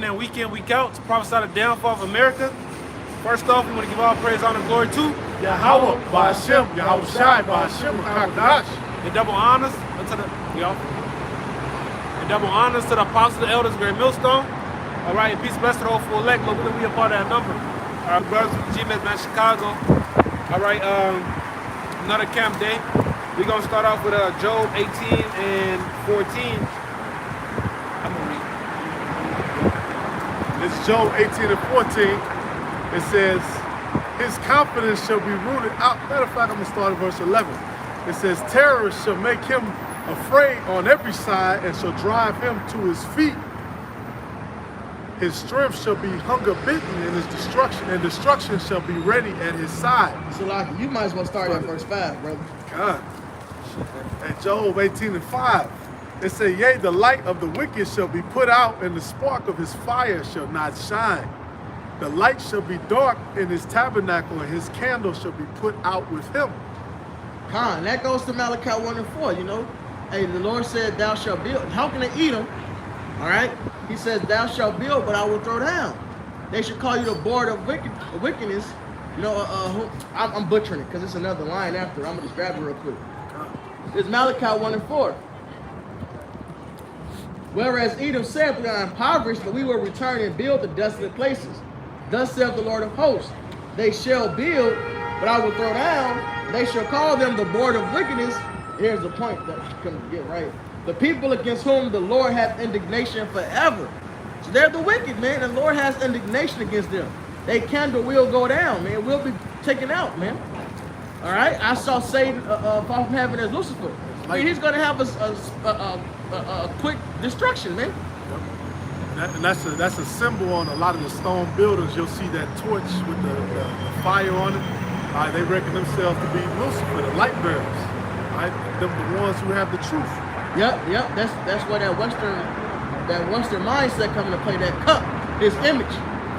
man, week in, week out, to prophesy the downfall of America. First off, we want to give all praise, honor, and glory to Yahweh, Ba'ashem, Yahweh Shai, Ba'ashem, Kakadash. and double honors to the, and double honors to the apostles, the elders, great millstone. All right, and peace, blessed to the hopeful elect. Look, we a part of that number. All right, brothers from GMS, man, Chicago. All right, another camp day. We're gonna start off with Job 18 and 14. I'm gonna read. This is Job 18 and 14. It says, his confidence shall be rooted out. Matter of fact, I'm going to start at verse 11. It says, terrorists shall make him afraid on every side and shall drive him to his feet. His strength shall be hunger bitten and his destruction shall be ready at his side. So like, you might as well start at verse 5, brother. God. At Job 18 and 5. It says, yea, the light of the wicked shall be put out and the spark of his fire shall not shine. The light shall be dark in his tabernacle, and his candle shall be put out with him. Khan, that goes to Malachi 1 and 4, you know. Hey, the Lord said, thou shalt build. How can they eat them? All right? He says, thou shalt build, but I will throw down. They should call you the board of wickedness. You know, I'm butchering it because it's another line after. I'm going to just grab it real quick. It's Malachi 1 and 4. Whereas Edom said, we are impoverished, but we will return and build the desolate places. Thus saith the Lord of hosts, they shall build, but I will throw down. They shall call them the board of wickedness. Here's the point that you can get right. The people against whom the Lord hath indignation forever. So they're the wicked, man. The Lord has indignation against them. They candle will go down, man. We'll be taken out, man. All right? I saw Satan fall from heaven as Lucifer. I mean, he's going to have a quick destruction, man. And that's a symbol on a lot of the stone buildings. You'll see that torch with the fire on it. They reckon themselves to be Lucifer, the light bearers. Them the ones who have the truth. Yep. That's where that Western mindset coming to play. That cup, his image.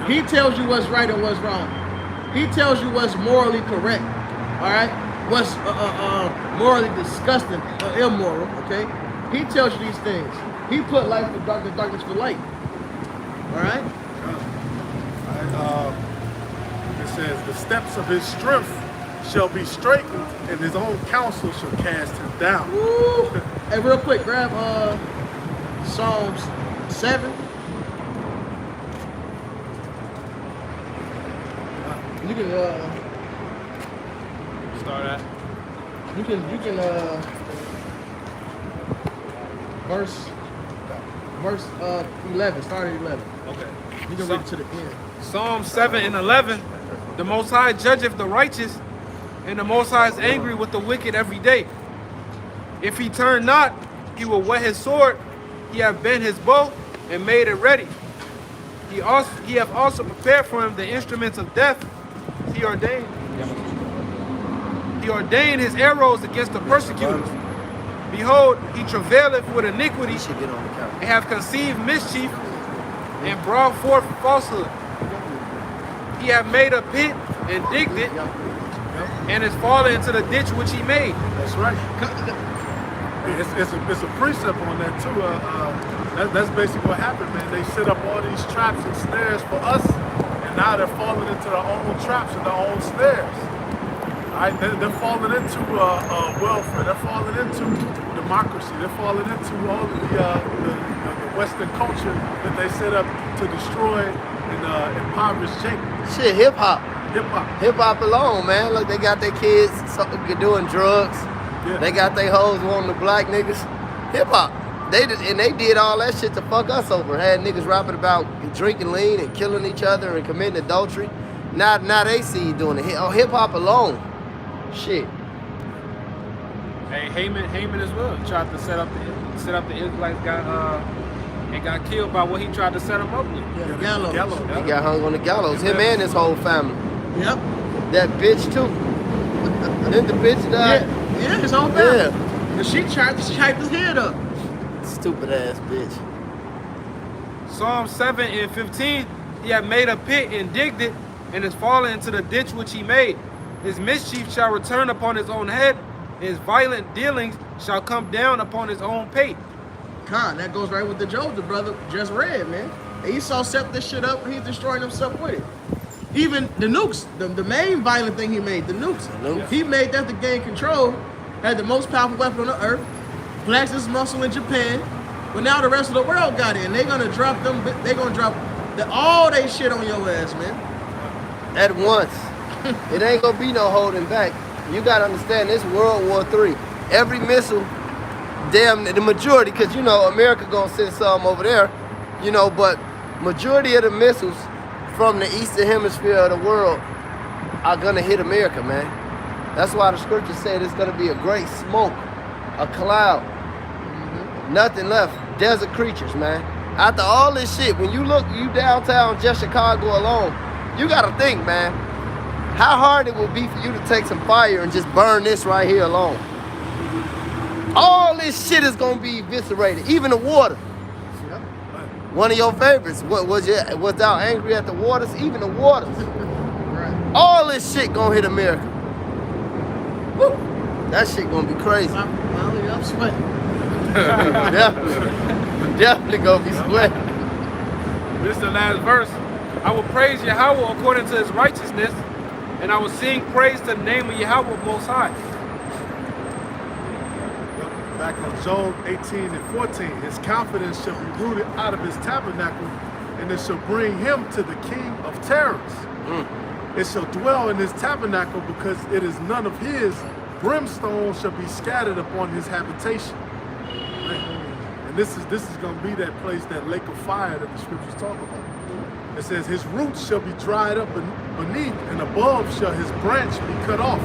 He tells you what's right and what's wrong. He tells you what's morally correct. All right, what's morally disgusting or immoral. Okay, he tells you these things. He put light for darkness, darkness for light. All right. It says, the steps of his strength shall be straightened, and his own counsel shall cast him down. Woo. Hey, real quick, grab Psalms 7. You can Start at. you can verse 11. Start at 11. Okay. You can read it to the end. Psalm 7 and 11. The Most High judgeth the righteous, and the Most High is angry with the wicked every day. If he turn not, he will whet his sword. He hath bent his bow and made it ready. He hath also prepared for him the instruments of death. He ordained his arrows against the persecutors. Behold, he travaileth with iniquity, and hath conceived mischief, and brought forth falsehood. He hath made a pit and digged it, and is fallen into the ditch which he made. That's right. It's a precept on that too. That's basically what happened, man. They set up all these traps and snares for us, and now they're falling into their own traps and their own snares. They're falling into welfare. They're falling into democracy. They're falling into all of the Western culture that they set up to destroy and impoverish Jacob. Shit, hip hop. Hip hop alone, man. Look, they got their kids doing drugs. Yeah. They got their hoes wanting the black niggas. Hip hop. They did all that shit to fuck us over. Had niggas rapping about drinking lean and killing each other and committing adultery. Now they see you doing it. Hip hop alone. Shit. Hey, Haman as well. He tried to set up the Israelites, got killed by what he tried to set them up with. Yeah, gallows. He got hung on the gallows. Him and his whole family. Yep. That bitch too. Then the bitch died. Yeah, his whole family. Yeah. And she tried to hype his head up. Stupid ass bitch. Psalm 7 and 15. He hath made a pit and digged it, and is fallen into the ditch which he made. His mischief shall return upon his own head. His violent dealings shall come down upon his own pate. Con, that goes right with the Job the brother just read, man. Esau set this shit up and he's destroying himself with it. Even the nukes, the main violent thing he made, the nukes. nukes. He made that to gain control, had the most powerful weapon on the earth, flexed his muscle in Japan, but now the rest of the world got it, and they're gonna drop them, they're gonna drop all they shit on your ass, man. At once. It ain't gonna be no holding back. You gotta understand, this World War III. Every missile, damn, the majority, because you know, America gonna send some over there, you know, but majority of the missiles from the eastern hemisphere of the world are gonna hit America, man. That's why the scripture said it's gonna be a great smoke, a cloud, nothing left, desert creatures, man. After all this shit, when you look, you downtown, just Chicago alone, you gotta think, man, how hard it would be for you to take some fire and just burn this right here alone. All this shit is gonna be eviscerated, even the water. One of your favorites, was thou angry at the waters? Even the waters. Right. All this shit gonna hit America. Woo. That shit gonna be crazy. I'm sweating. Definitely gonna be sweating. This is the last verse. I will praise Yahweh according to his righteousness, and I will sing praise to the name of Yahweh Most High. Back on Job 18 and 14, his confidence shall be rooted out of his tabernacle, and it shall bring him to the king of terrors. It shall dwell in his tabernacle because it is none of his. Brimstone shall be scattered upon his habitation. Man. And this is going to be that place, that lake of fire that the scriptures talk about. It says, his roots shall be dried up beneath, and above shall his branch be cut off.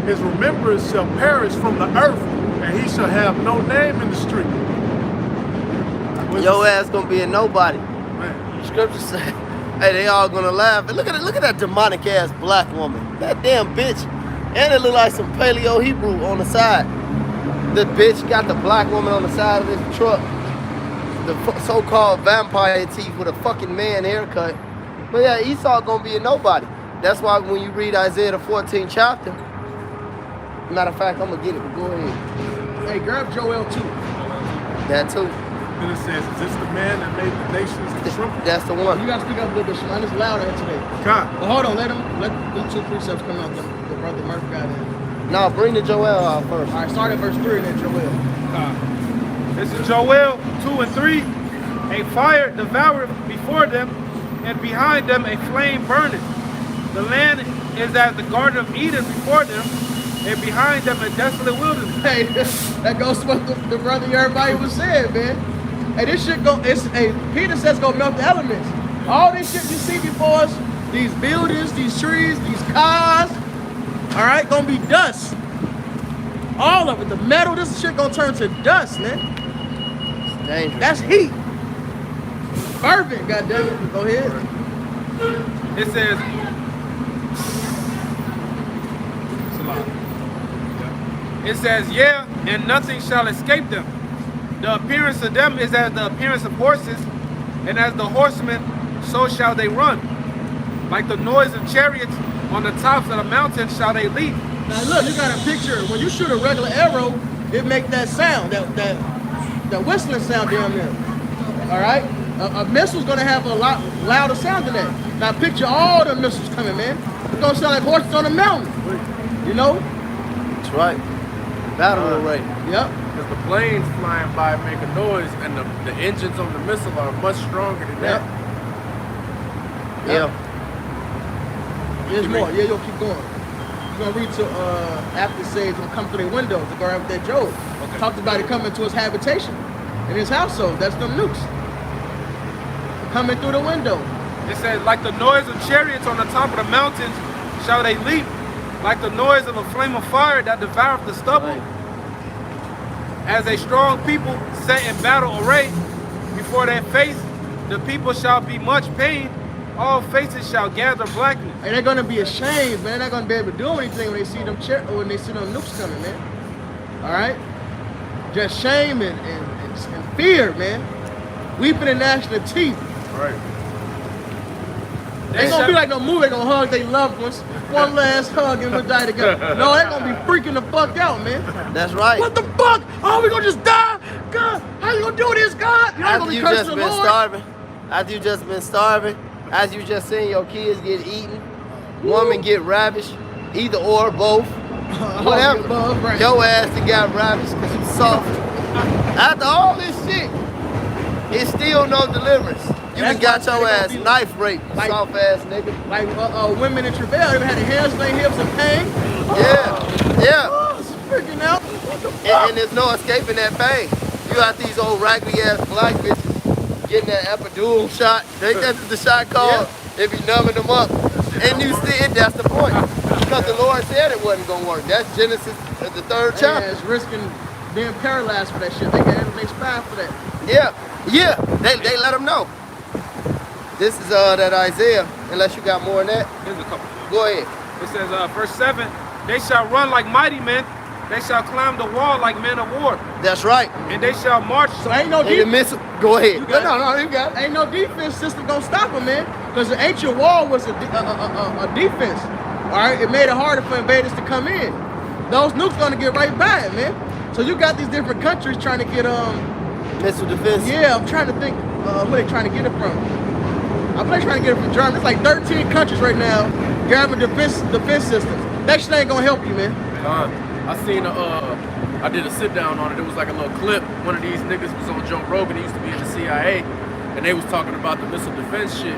His remembrance shall perish from the earth, and he shall have no name in the street. Your ass gonna be a nobody. Man. Scripture say, hey, they all gonna laugh. And look at that demonic ass black woman. That damn bitch. And it look like some Paleo Hebrew on the side. The bitch got the black woman on the side of this truck. The so-called vampire teeth with a fucking man haircut. But yeah, Esau gonna be a nobody. That's why when you read Isaiah the 14th chapter, matter of fact, I'm gonna get it, but go ahead. Hey, grab Joel 2. That too. Then it says, is this the man that made the nations to tremble? That's the one. You gotta speak up a little bit, Shimon. It's louder here today. God. But hold on, let them two precepts come out. The brother Murph got in. No, bring the Joel out first. All right, start at verse 3 and then Joel. This is Joel 2 and 3. A fire devoureth before them, and behind them a flame burneth. The land is as the Garden of Eden before them, and behind them a desolate wilderness. Hey, that goes to what the brother everybody was saying, man. Hey, this shit Peter says gonna melt the elements. All this shit you see before us, these buildings, these trees, these cars, all right, gonna be dust. All of it, the metal, this shit gonna turn to dust, man. It's dangerous. That's heat. Fervent, goddammit. Go ahead. It says, yeah, and nothing shall escape them. The appearance of them is as the appearance of horses, and as the horsemen, so shall they run. Like the noise of chariots on the tops of the mountains shall they leap. Now look, you got a picture. When you shoot a regular arrow, it make that sound, that whistling sound down there. All right? A missile's gonna have a lot louder sound than that. Now picture all the missiles coming, man. It's gonna sound like horses on a mountain. You know? That's right. Battle array. Yep. Because the planes flying by make a noise, and the engines on the missile are much stronger than that. Yeah. There's more. Yeah, you'll keep going. You're gonna read to after it says will come through their windows to go out with that Job. Okay. Talked about it coming to his habitation in his household. That's them nukes. Coming through the window. It says, like the noise of chariots on the top of the mountains shall they leap, like the noise of a flame of fire that devoureth the stubble. Right. As a strong people set in battle array before their face, the people shall be much pained, all faces shall gather blackness. And they're gonna be ashamed, man. They're not gonna be able to do anything when they see them when they see them nukes coming, man. All right? Just shame and fear, man. Weeping and gnashing of teeth. Right. Ain't gonna be like no movie. They gonna hug their loved ones. One last hug and we'll die together. No, they gonna be freaking the fuck out, man. That's right. What the fuck? Oh, we gonna just die? God, how you gonna do this, God? You're not After gonna be you cursing just the been Lord. starving, after you just been starving, as you just seen your kids get eaten, woman get ravished, either or both, whatever. Above, right. Your ass that got ravished because you soft. After all this shit, it's still no deliverance. You That's done got why your they gonna ass be knife raped, like- soft ass nigga. Like women in travail, they had their hands, their hips in pain. Yeah. Oh, it's freaking out. And there's no escaping that pain. You got these old raggedy ass black bitches getting that epidural shot. They got the shot called. They be numbing them up. And you see it, that's the point. Because the Lord said it wasn't gonna work. That's Genesis, the third Yeah, chapter. it's risking being paralyzed for that shit. They spy for that. Yeah. They let them know. This is that Isaiah, unless you got more than that. Here's a couple. Go ahead. It says, verse 7, they shall run like mighty men. They shall climb the wall like men of war. That's right. And they shall march. So ain't no In the defense. midst of, go ahead. You got No, you got it. Ain't no defense system gonna stop them, man. Because the ancient wall was a defense. All right, it made it harder for invaders to come in. Those nukes gonna get right by it, man. So you got these different countries trying to get Missile defense. Yeah, I'm trying to think where they trying to get it from. I believe they're trying to get it from Germany. It's like 13 countries right now grabbing defense systems. That shit ain't gonna help you, man. I seen I did a sit down on it. It was like a little clip. One of these niggas was on Joe Rogan. He used to be in the CIA, and they was talking about the missile defense shit.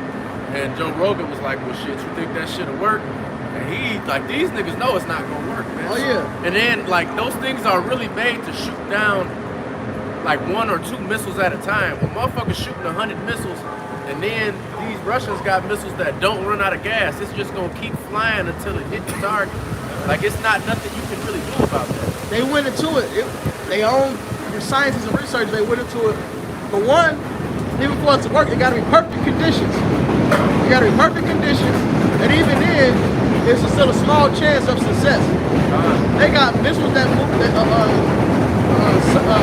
And Joe Rogan was like, "Well, shit, you think that shit'll work?" And he like, these niggas know it's not gonna work, man. Oh, yeah. And then like those things are really made to shoot down like 1 or 2 missiles at a time. When motherfuckers shooting 100 missiles, and then these Russians got missiles that don't run out of gas, it's just gonna keep flying until it hits the target. Like it's not nothing you can really do about that. They went into it. They own the scientists and researchers. They went into it. For one, even for it to work, it got to be perfect conditions. It got to be perfect conditions, and even then, it's still a small chance of success. They got missiles that move,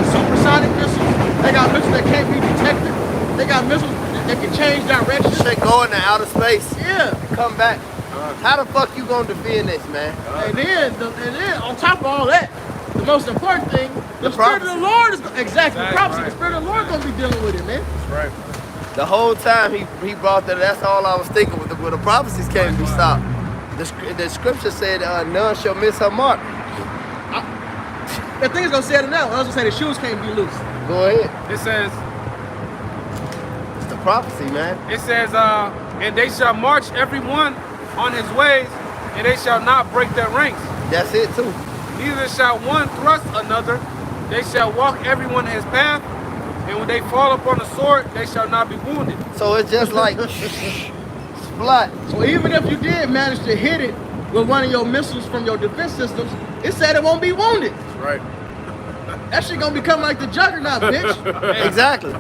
supersonic missiles. They got missiles that can't be detected. They got missiles that can change direction. Shit go into outer space. Yeah. Come back. How the fuck you gonna defend this, man? And then on top of all that, the most important thing, the Spirit of the Lord is exactly prophecy. The Spirit of the Lord gonna be dealing with it, man. That's right. The whole time he brought that. That's all I was thinking with the prophecies can't be stopped. The scripture said none shall miss her mark. The thing is gonna say it now. I was gonna say the shoes can't be loose. Go ahead. It says, It's the prophecy, man. and they shall march every one on his ways, and they shall not break their ranks. That's it too. Neither shall one thrust another. They shall walk everyone his path, and when they fall upon the sword, they shall not be wounded. So it's just like splat. So even if you did manage to hit it with one of your missiles from your defense systems, it said it won't be wounded. Right. That shit gonna become like the Juggernaut, bitch. Exactly.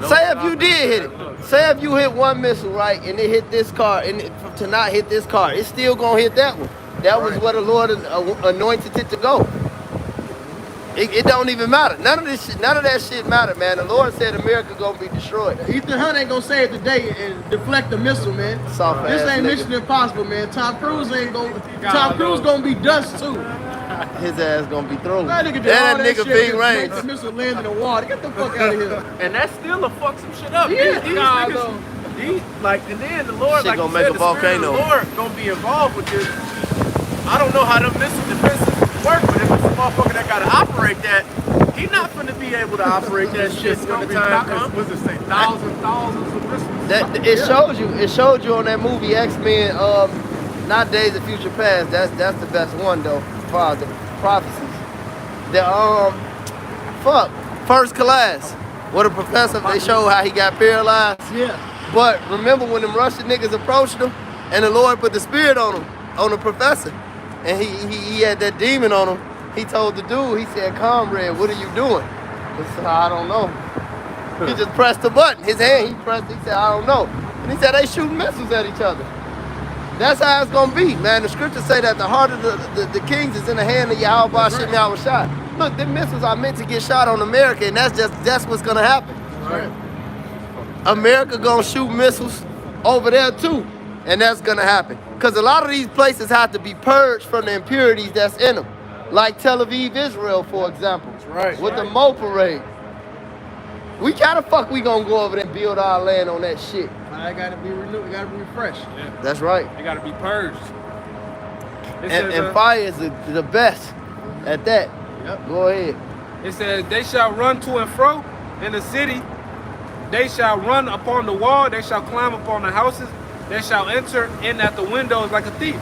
Say if you did hit it. Say if you hit one missile, right, and it hit this car, and to not hit this car, it's still gonna hit that one. That was where the Lord anointed it to go. It don't even matter. None of that shit matter, man. The Lord said America gonna be destroyed. Ethan Hunt ain't gonna save the day and deflect the missile, man. Soft This ass ain't nigga. Mission Impossible, man. Tom Cruise gonna be dust too. His ass gonna be thrown. That nigga did all That that nigga shit big to make range. the missile land in the water. Get the fuck out of here. And that still will fuck some shit up. Yeah, These nah, niggas, though. and then the Lord, Shit like gonna you make said, a the Spirit of the volcano. Lord gonna be involved with this. I don't know how them missile defenses work, but if it's a motherfucker that gotta operate that, he not gonna be able to operate that shit when the time comes. What's it say? Thousands of missiles. That it showed you on that movie X-Men, not Days of Future Past. That's the best one though, as far as the prophecies. The First Class. Where the professor, they show how he got paralyzed. Yeah. But remember when them Russian niggas approached him and the Lord put the spirit on him, on the professor, and he had that demon on him. He told the dude, he said, "Comrade, what are you doing?" He said, "I don't know." He just pressed the button. His hand, he said, "I don't know." And he said, "They shooting missiles at each other." That's how it's gonna be, man. The scriptures say that the heart of the kings is in the hand of Yahweh Shem Yahushua. Look, the missiles are meant to get shot on America, and that's what's gonna happen. Right. America gonna shoot missiles over there too. And that's gonna happen. Because a lot of these places have to be purged from the impurities that's in them. Like Tel Aviv, Israel, for example. That's right. With the Mo Parade. We kind of fuck we gonna go over there and build our land on that shit. I gotta be renewed, gotta be refreshed. Yeah. That's right. They gotta be purged. It And, says, and fire is the best at that. Yep. Go ahead. It says, they shall run to and fro in the city. They shall run upon the wall. They shall climb upon the houses. They shall enter in at the windows like a thief.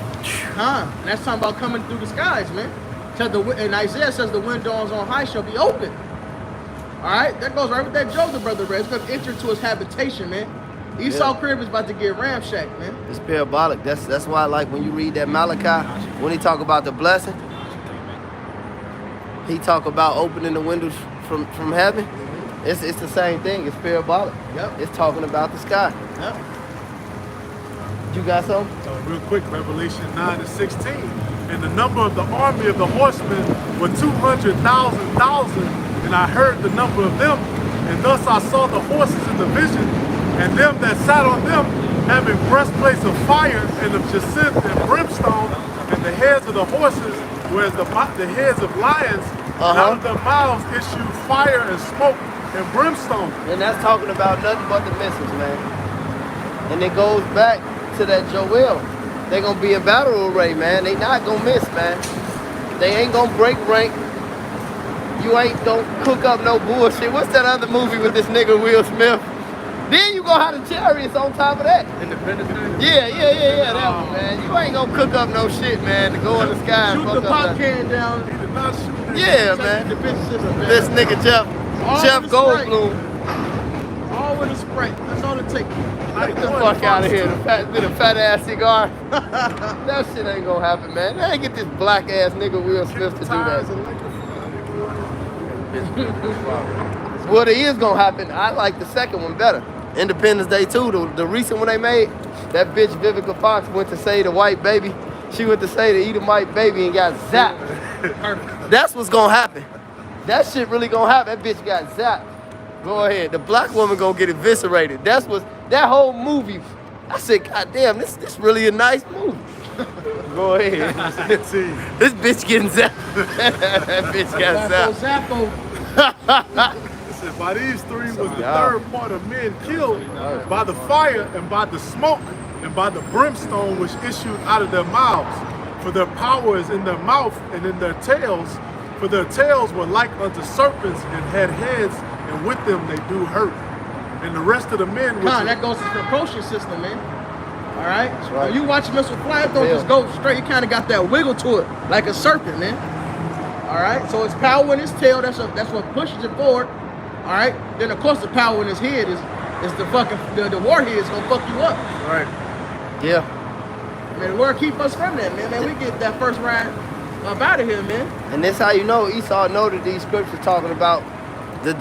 Huh? And that's talking about coming through the skies, man. And Isaiah says the windows on high shall be open. All right, that goes right with that Joseph brother read. It's gonna enter into his habitation, man. Esau crib is about to get ramshacked, man. It's parabolic. That's why, like, when you read that Malachi, when he talk about the blessing, he talk about opening the windows from heaven. It's the same thing. It's parabolic. Yep. It's talking about the sky. Yep. You got something? So real quick, Revelation 9:16. And the number of the army of the horsemen were 200,000, and I heard the number of them, and thus I saw the horses in the vision, and them that sat on them, having breastplates of fire and of jacinth and brimstone, and the heads of the horses were as the heads of lions, and out of their mouths issued fire and smoke and brimstone. And that's talking about nothing but the missiles, man. And it goes back to that Joel. They gonna be in battle array, man. They not gonna miss, man. They ain't gonna break rank. You ain't gonna cook up no bullshit. What's that other movie with this nigga Will Smith? Then you gonna have the chariots on top of that. Independence Yeah, Day. that one, man. You ain't gonna cook up no shit, man, to go in the sky and Shoot fuck the up pop that. can down. He did not shoot. Yeah, Take man. the defense system, man. This nigga Jeff All Jeff with a spray. Goldblum. All with a spray. That's all it takes. Get the fuck out of here. The fat ass cigar. That shit ain't gonna happen, man. They ain't get this black ass nigga Will Smith to do Tires that. electrified. What it is gonna happen, I like the second one better. Independence Day 2, the recent one they made, that bitch Vivica Fox went to say the white baby. She went to say the Edomite baby and got zapped. That's what's gonna happen. That shit really gonna happen. That bitch got zapped. Go ahead. The black woman gonna get eviscerated. That's what that whole movie. I said, God damn, this really a nice movie. Go ahead. This bitch getting zapped. That bitch got zapped. Zappo. Listen, by these three was the third part of men killed by the fire and by the smoke and by the brimstone which issued out of their mouths. For their power is in their mouth and in their tails. For their tails were like unto serpents and had heads, and with them they do hurt. And the rest of the men which That goes to the propulsion system, man. All right? right. When you watch a missile fly, it don't just go straight. It kind of got that wiggle to it, like a serpent, man. All right? So it's power in his tail. That's what pushes it forward. All right? Then, of course, the power in his head is the fucking, the warhead is going to fuck you up. Right. Yeah. Man, the Lord keep us from that, man. Man, we get that first ride up out of here, man. And that's how you know Esau know that these scriptures talking about the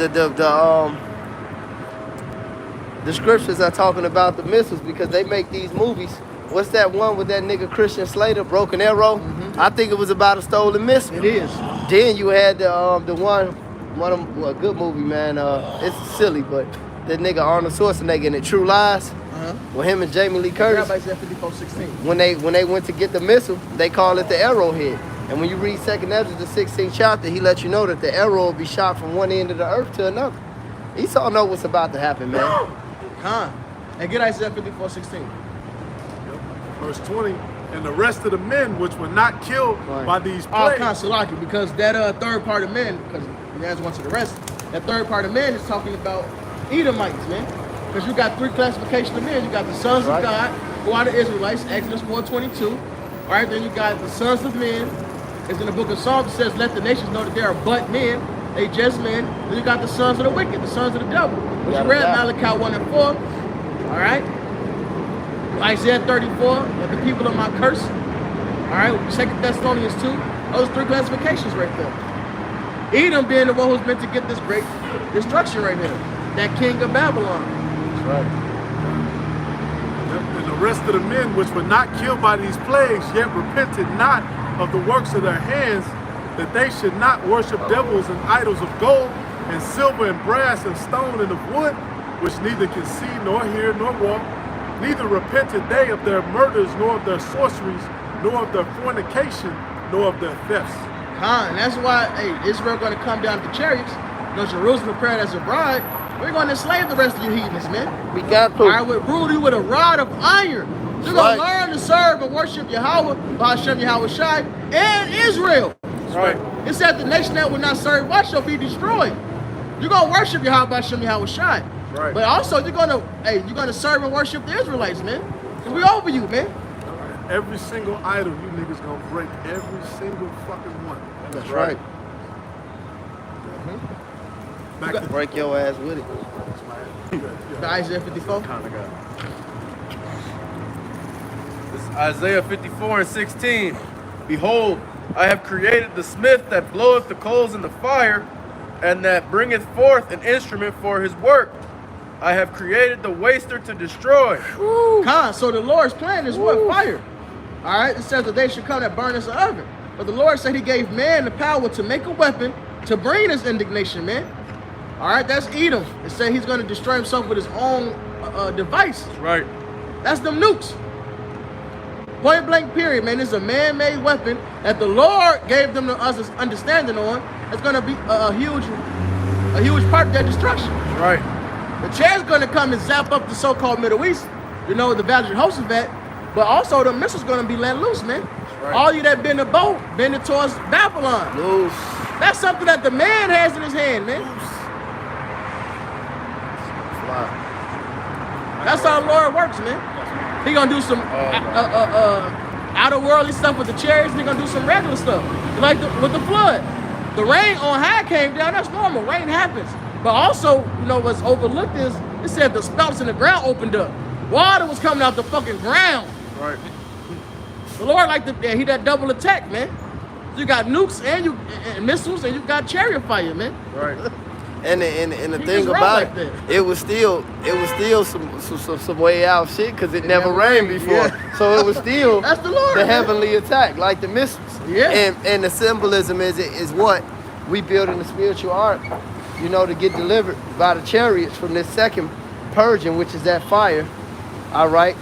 scriptures are talking about the missiles because they make these movies. What's that one with that nigga Christian Slater, Broken Arrow? I think it was about a stolen missile. It is. Then you had the a good movie, man. It's silly, but that nigga Arnold Schwarzenegger in it, True Lies, with him and Jamie Lee Curtis. Everybody's at 5416. When they went to get the missile, they call it the arrowhead. And when you read 2nd Ezra, the 16th chapter, he lets you know that the arrow will be shot from one end of the earth to another. Esau know what's about to happen, man. And get Isaiah 54:16. verse 20, and the rest of the men which were not killed by these plagues. Salaki, because that third part of men, because you guys went to the rest, that third part of men is talking about Edomites, man. Because you got three classifications of men. You got the sons of God, who are the Israelites, Exodus 4:22. All right, then you got the sons of men. It's in the book of Psalms. It says, let the nations know that they are but men. They just men. Then you got the sons of the wicked, the sons of the devil. Which you read Malachi 1 and 4. All right. Isaiah 34, the people of my curse. All right. 2 Thessalonians 2. Those three classifications right there. Edom being the one who's meant to get this great destruction right here. That king of Babylon. That's right. And the rest of the men which were not killed by these plagues, yet repented not of the works of their hands, that they should not worship devils and idols of gold and silver and brass and stone and of wood, which neither can see nor hear nor walk, neither repented they of their murders, nor of their sorceries, nor of their fornication, nor of their thefts. And that's why, hey, Israel going to come down to the chariots. Jerusalem prepared as a bride. We're going to enslave the rest of you heathens, man. We got to. I would rule you with a rod of iron. You're going to learn to serve and worship Yahweh, Ba'ashem Yahweh Shai, and Israel. Right. It said the nation that will not serve what shall be destroyed. You're going to worship Yahweh, Ba'ashem Yahweh Shai. Right. But also, you're going to serve and worship the Israelites, man. Because we over you, man. Every single idol you niggas gonna break. Every single fucking one. That's right. Back to Break your ass with it. The Isaiah 54. Kind of got. This is Isaiah 54:16. Behold, I have created the smith that bloweth the coals in the fire, and that bringeth forth an instrument for his work. I have created the waster to destroy. So the Lord's plan is what? Fire. All right. It says that they should come that burn as an oven. But the Lord said he gave man the power to make a weapon to bring his indignation, man. All right. That's Edom. It said he's going to destroy himself with his own device. Right. That's them nukes. Point blank period, man. It's a man-made weapon that the Lord gave them to us understanding on. It's going to be a huge part of their destruction. Right. The chair's going to come and zap up the so-called Middle East, the Valley of Jehoshaphat, but also the missiles going to be let loose, man. Right. All you that been the boat, been it towards Babylon. Loose. That's something that the man has in his hand, man. Fly. That's how the Lord works, man. He gonna do some outer worldly stuff with the chariots. He gonna do some regular stuff, like with the flood. The rain on high came down. That's normal. Rain happens. But also, what's overlooked is it said the spouts in the ground opened up. Water was coming out the fucking ground. Right. The Lord he that double attack, man. You got nukes and missiles and you got chariot fire, man. Right. And the He thing just run about like it, that. it was still some way out shit because it never rained before. Yeah. So it was still That's the Lord, the man. heavenly attack, like the missiles. Yeah. And the symbolism is what we build in the spiritual ark, to get delivered by the chariots from this second purging, which is that fire. All right.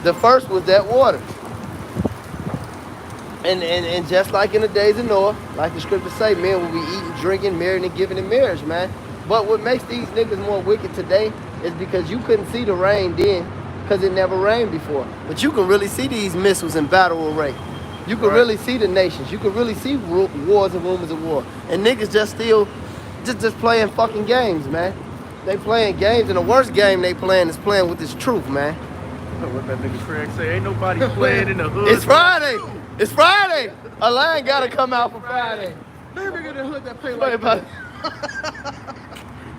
The first was that water. And just like in the days of Noah, like the scriptures say, men will be eating, drinking, marrying, and giving in marriage, man. But what makes these niggas more wicked today is because you couldn't see the rain then because it never rained before. But you can really see these missiles in battle array. You can really see the nations. You can really see wars and rumors of war. And niggas just playing fucking games, man. They playing games, and the worst game they playing is playing with this truth, man. What that nigga Craig say? Ain't nobody playing in the hood. It's Friday. It's Friday. A line gotta come out for Friday. Man, we get a hood that play like that.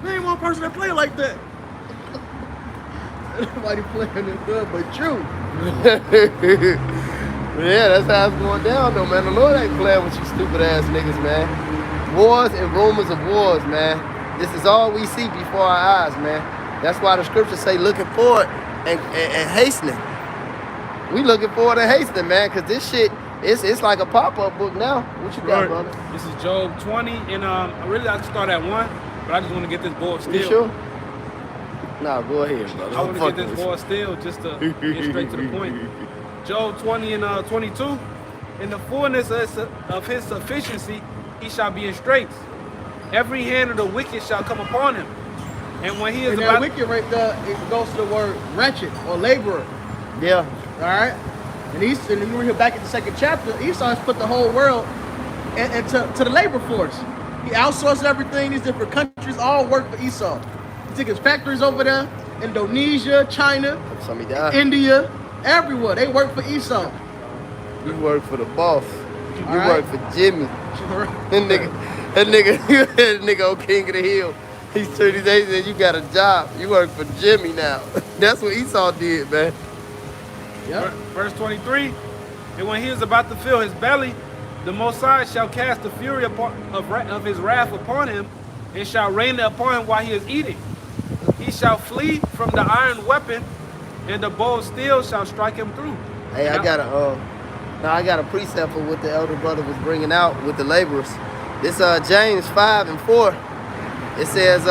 There ain't one person that play like that. Nobody playing in the hood but you. Yeah, that's how it's going down though, man. The Lord ain't playing with you stupid ass niggas, man. Wars and rumors of wars, man. This is all we see before our eyes, man. That's why the scriptures say looking forward and hastening. We looking forward to hastening, man, because this shit, it's like a pop-up book now. What you got, brother? This is Job 20, and I really like to start at 1, but I just want to get this board still. You sure? Nah, go ahead, brother. I want to get this board still just to get straight to the point. Job 20 and 22. In the fullness of his sufficiency, he shall be in straits. Every hand of the wicked shall come upon him. And when he is And that wicked right there, it goes to the word wretched or laborer. Yeah. All right? And you read here back in the second chapter, Esau has put the whole world to the labor force. He outsourced everything. These different countries all work for Esau. He took his factories over there, Indonesia, China, India, everywhere. They work for Esau. You work for the boss. You right. work for Jimmy. That nigga on King of the Hill. He's 30 days and you got a job. You work for Jimmy now. That's what Esau did, man. Yep. Verse 23. And when he is about to fill his belly, the Most High shall cast the fury of his wrath upon him, and shall rain upon him while he is eating. He shall flee from the iron weapon, and the bow of steel shall strike him through. Hey, I got a precept for what the elder brother was bringing out with the laborers. This James 5 and 4. It says,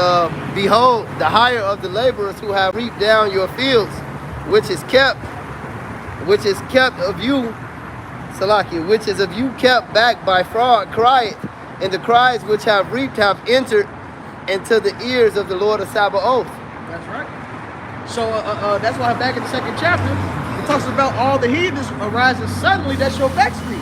behold, the hire of the laborers who have reaped down your fields, which is kept of you, Salaki, which is of you kept back by fraud, crieth, and the cries which have reaped have entered into the ears of the Lord of Sabaoth. That's right. So that's why back in the 2nd chapter, it talks about all the heathens arising suddenly that shall vex me.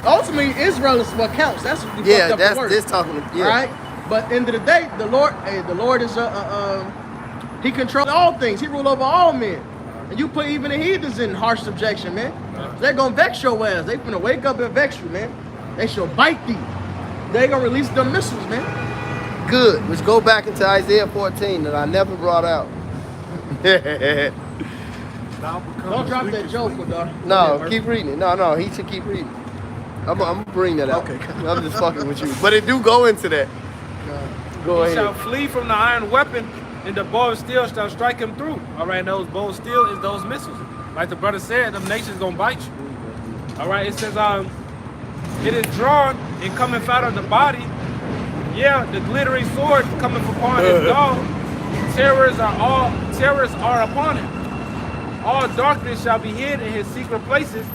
Ultimately, Israel is what counts. That's what you fucked up that's the word. this talking. Yeah. All right. But end of the day, the Lord is He controls all things. He rule over all men. And you put even the heathens in harsh subjection, man. They're gonna vex your ass. They finna wake up and vex you, man. They shall bite thee. They gonna release them missiles, man. Good. Which go back into Isaiah 14 that I never brought out. Don't drop that joke, dog. No, keep reading it. No, he should keep reading. I'm gonna bring that out. Okay. I'm just fucking with you. But it do go into that. Go He shall ahead. flee from the iron weapon, and the bow of steel shall strike him through. All right, and those bow of steel is those missiles. Like the brother said, them nations gonna bite you. All right, it says, it is drawn and cometh out of the body. Yeah, the glittering sword cometh upon his dog. Terrors are upon him. All darkness shall be hid in his secret places.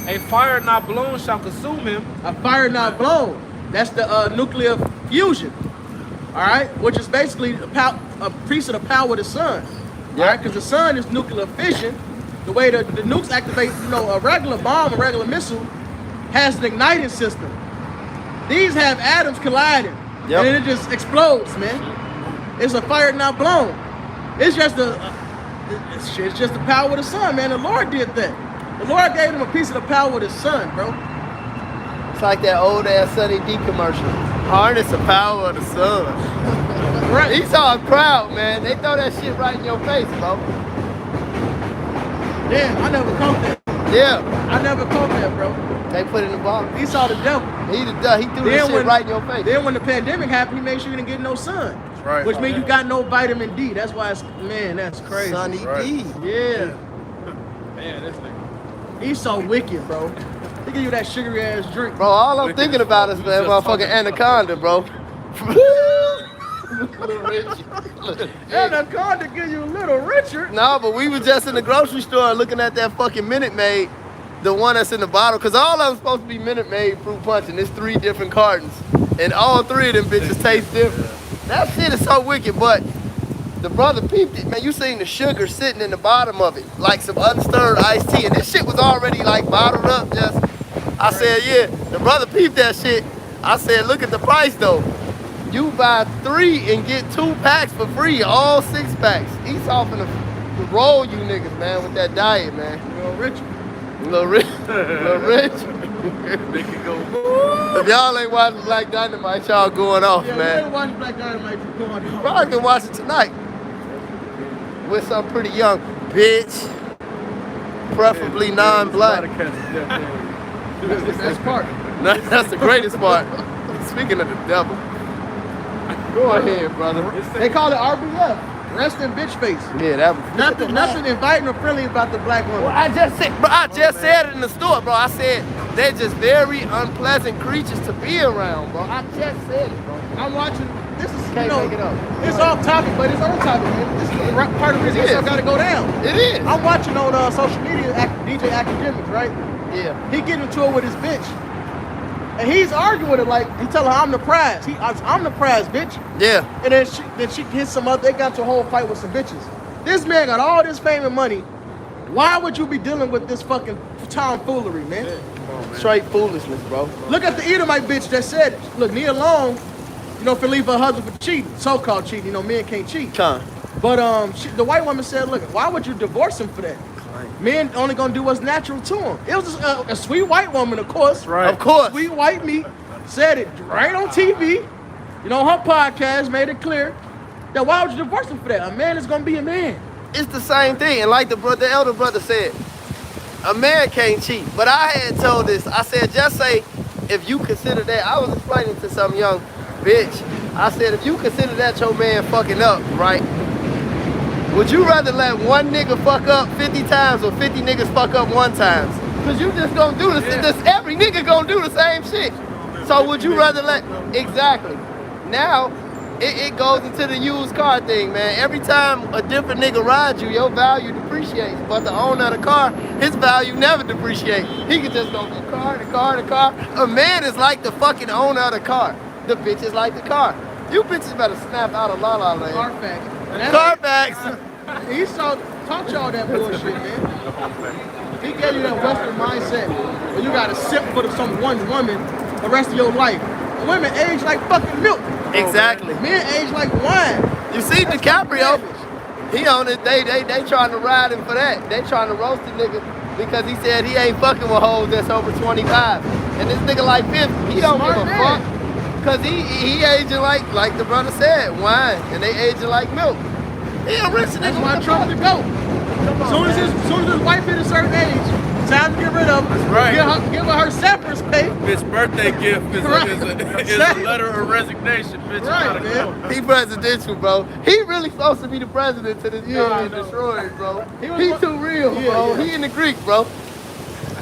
A fire not blown shall consume him. A fire not blown. That's the nuclear fusion. All right, which is basically a piece of the power of the sun. All right, because the sun is nuclear fission. The way the nukes activate, a regular bomb, a regular missile, has an igniting system. These have atoms colliding, and it just explodes, man. It's a fire not blown. It's just it's just the power of the sun, man. The Lord did that. The Lord gave him a piece of the power of the sun, bro. It's like that old ass Sunny D commercial. Harness the power of the sun. Right. Esau is proud, man. They throw that shit right in your face, bro. Damn, I never caught that. Yeah. I never caught that, bro. They put it in the box. He saw the devil. He threw that shit right in your face. Then when the pandemic happened, he made sure you didn't get no sun. Right. Which means you got no vitamin D. That's why that's crazy. Sunny D. Yeah. Man, this nigga. He's so wicked, bro. He give you that sugary ass drink. Bro, all I'm thinking about is that motherfucking anaconda, bro. Little Richie. Anaconda give you a little Richard. No, but we was just in the grocery store looking at that fucking Minute Maid, the one that's in the bottle, because all of them supposed to be Minute Maid fruit punch, and it's 3 different cartons. And all 3 of them bitches taste different. That shit is so wicked, but the brother peeped it, man. You seen the sugar sitting in the bottom of it, like some unstirred iced tea, and this shit was already like bottled up. I said, yeah. The brother peeped that shit. I said, look at the price though. You buy 3 and get 2 packs for free, all 6 packs. He's off in the roll you niggas, man, with that diet, man. Little Richard. Little Rich. If y'all ain't watching Black Dynamite, y'all going off, Yeah, man. man. Watch Black Dynamite going on. Probably can watch it tonight with some pretty young bitch, preferably non-black. That's the best part. That's the greatest part. Speaking of the devil, go ahead, brother. They call it RBF. Resting bitch face. Yeah, that was Nothing inviting or friendly about the black woman. Well, I just said it in the store, bro. I said they're just very unpleasant creatures to be around, bro. I just said it, bro. I'm watching. This is Can't make it up. It's off topic, but it's on topic, man. This is the part of the reason It I is. got to go down. It is. I'm watching on social media DJ Academics, right? Yeah. He getting into it with his bitch, and he's arguing with her like he telling her I'm the prize. I'm the prize, bitch. Yeah. And then she hits some other. They got into a whole fight with some bitches. This man got all this fame and money. Why would you be dealing with this fucking tomfoolery, man? Straight foolishness, bro. Look at the Edomite bitch that said, look, Nia Long, for leave her husband for cheating, so-called cheating. Men can't cheat. Con. But the white woman said, look, why would you divorce him for that? Men only gonna do what's natural to them. It was a sweet white woman, of course. Right. Of course. Sweet white meat said it right on TV. Her podcast made it clear that why would you divorce him for that? A man is gonna be a man. It's the same thing. And like the elder brother said, a man can't cheat. But I had told this. I said, just say, if you consider that, I was explaining to some young bitch. I said, if you consider that your man fucking up, right? Would you rather let one nigga fuck up 50 times or 50 niggas fuck up 1 time? Because you just gonna do this. Every nigga gonna do the same shit. So would you rather let, exactly. Now, it goes into the used car thing, man. Every time a different nigga rides you, your value depreciates. But the owner of the car, his value never depreciates. He can just go from car to car to car. A man is like the fucking owner of the car. The bitch is like the car. You bitches better snap out of La La Land. Carfax. Carfax. He taught y'all that bullshit, man. He gave you that Western mindset where you gotta sip for some one woman the rest of your life. Women age like fucking milk. Exactly. Men age like wine. You see DiCaprio, he on it, they trying to ride him for that. They trying to roast the nigga because he said he ain't fucking with hoes that's over 25. And this nigga like 50, he don't Smart give a man. fuck. Cause he aging like the brother said, wine, and they aging like milk. He a rich nigga. That's why Trump to go. Soon as his wife hit a certain age, time to get rid of her. That's right. Give her severance pay. Bitch, birthday gift is a letter of resignation, bitch. Right, You gotta man. go. He presidential, bro. He really supposed to be the president to this union destroyed, bro. He too real, bro. Yeah. He in the Greek, bro.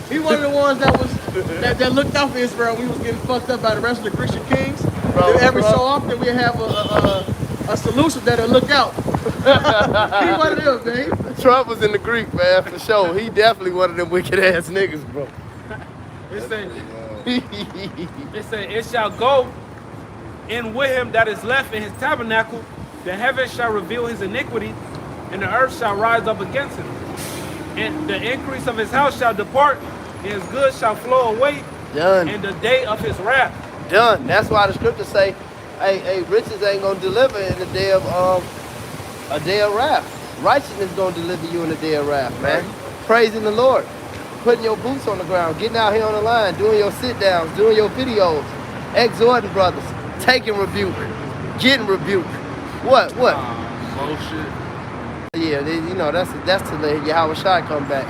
He one of the ones that looked out for Israel. We was getting fucked up by the rest of the Christian kings. Bro, Every bro. so often we have a solution that'll look out. He one of them, man. Trump was in the Greek, man, for sure. He definitely one of them wicked ass niggas, bro. It said, it shall go in with him that is left in his tabernacle. The heavens shall reveal his iniquity, and the earth shall rise up against him. And the increase of his house shall depart, and his goods shall flow away Done. in the day of his wrath. Done. That's why the scriptures say, hey, riches ain't gonna deliver in the day of a day of wrath. Righteousness gonna deliver you in the day of wrath, man. Praising the Lord. Putting your boots on the ground, getting out here on the line, doing your sit downs, doing your videos, exhorting brothers, taking rebuke, getting rebuked. What? Bullshit. Yeah, that's to let Yahweh Shai come back.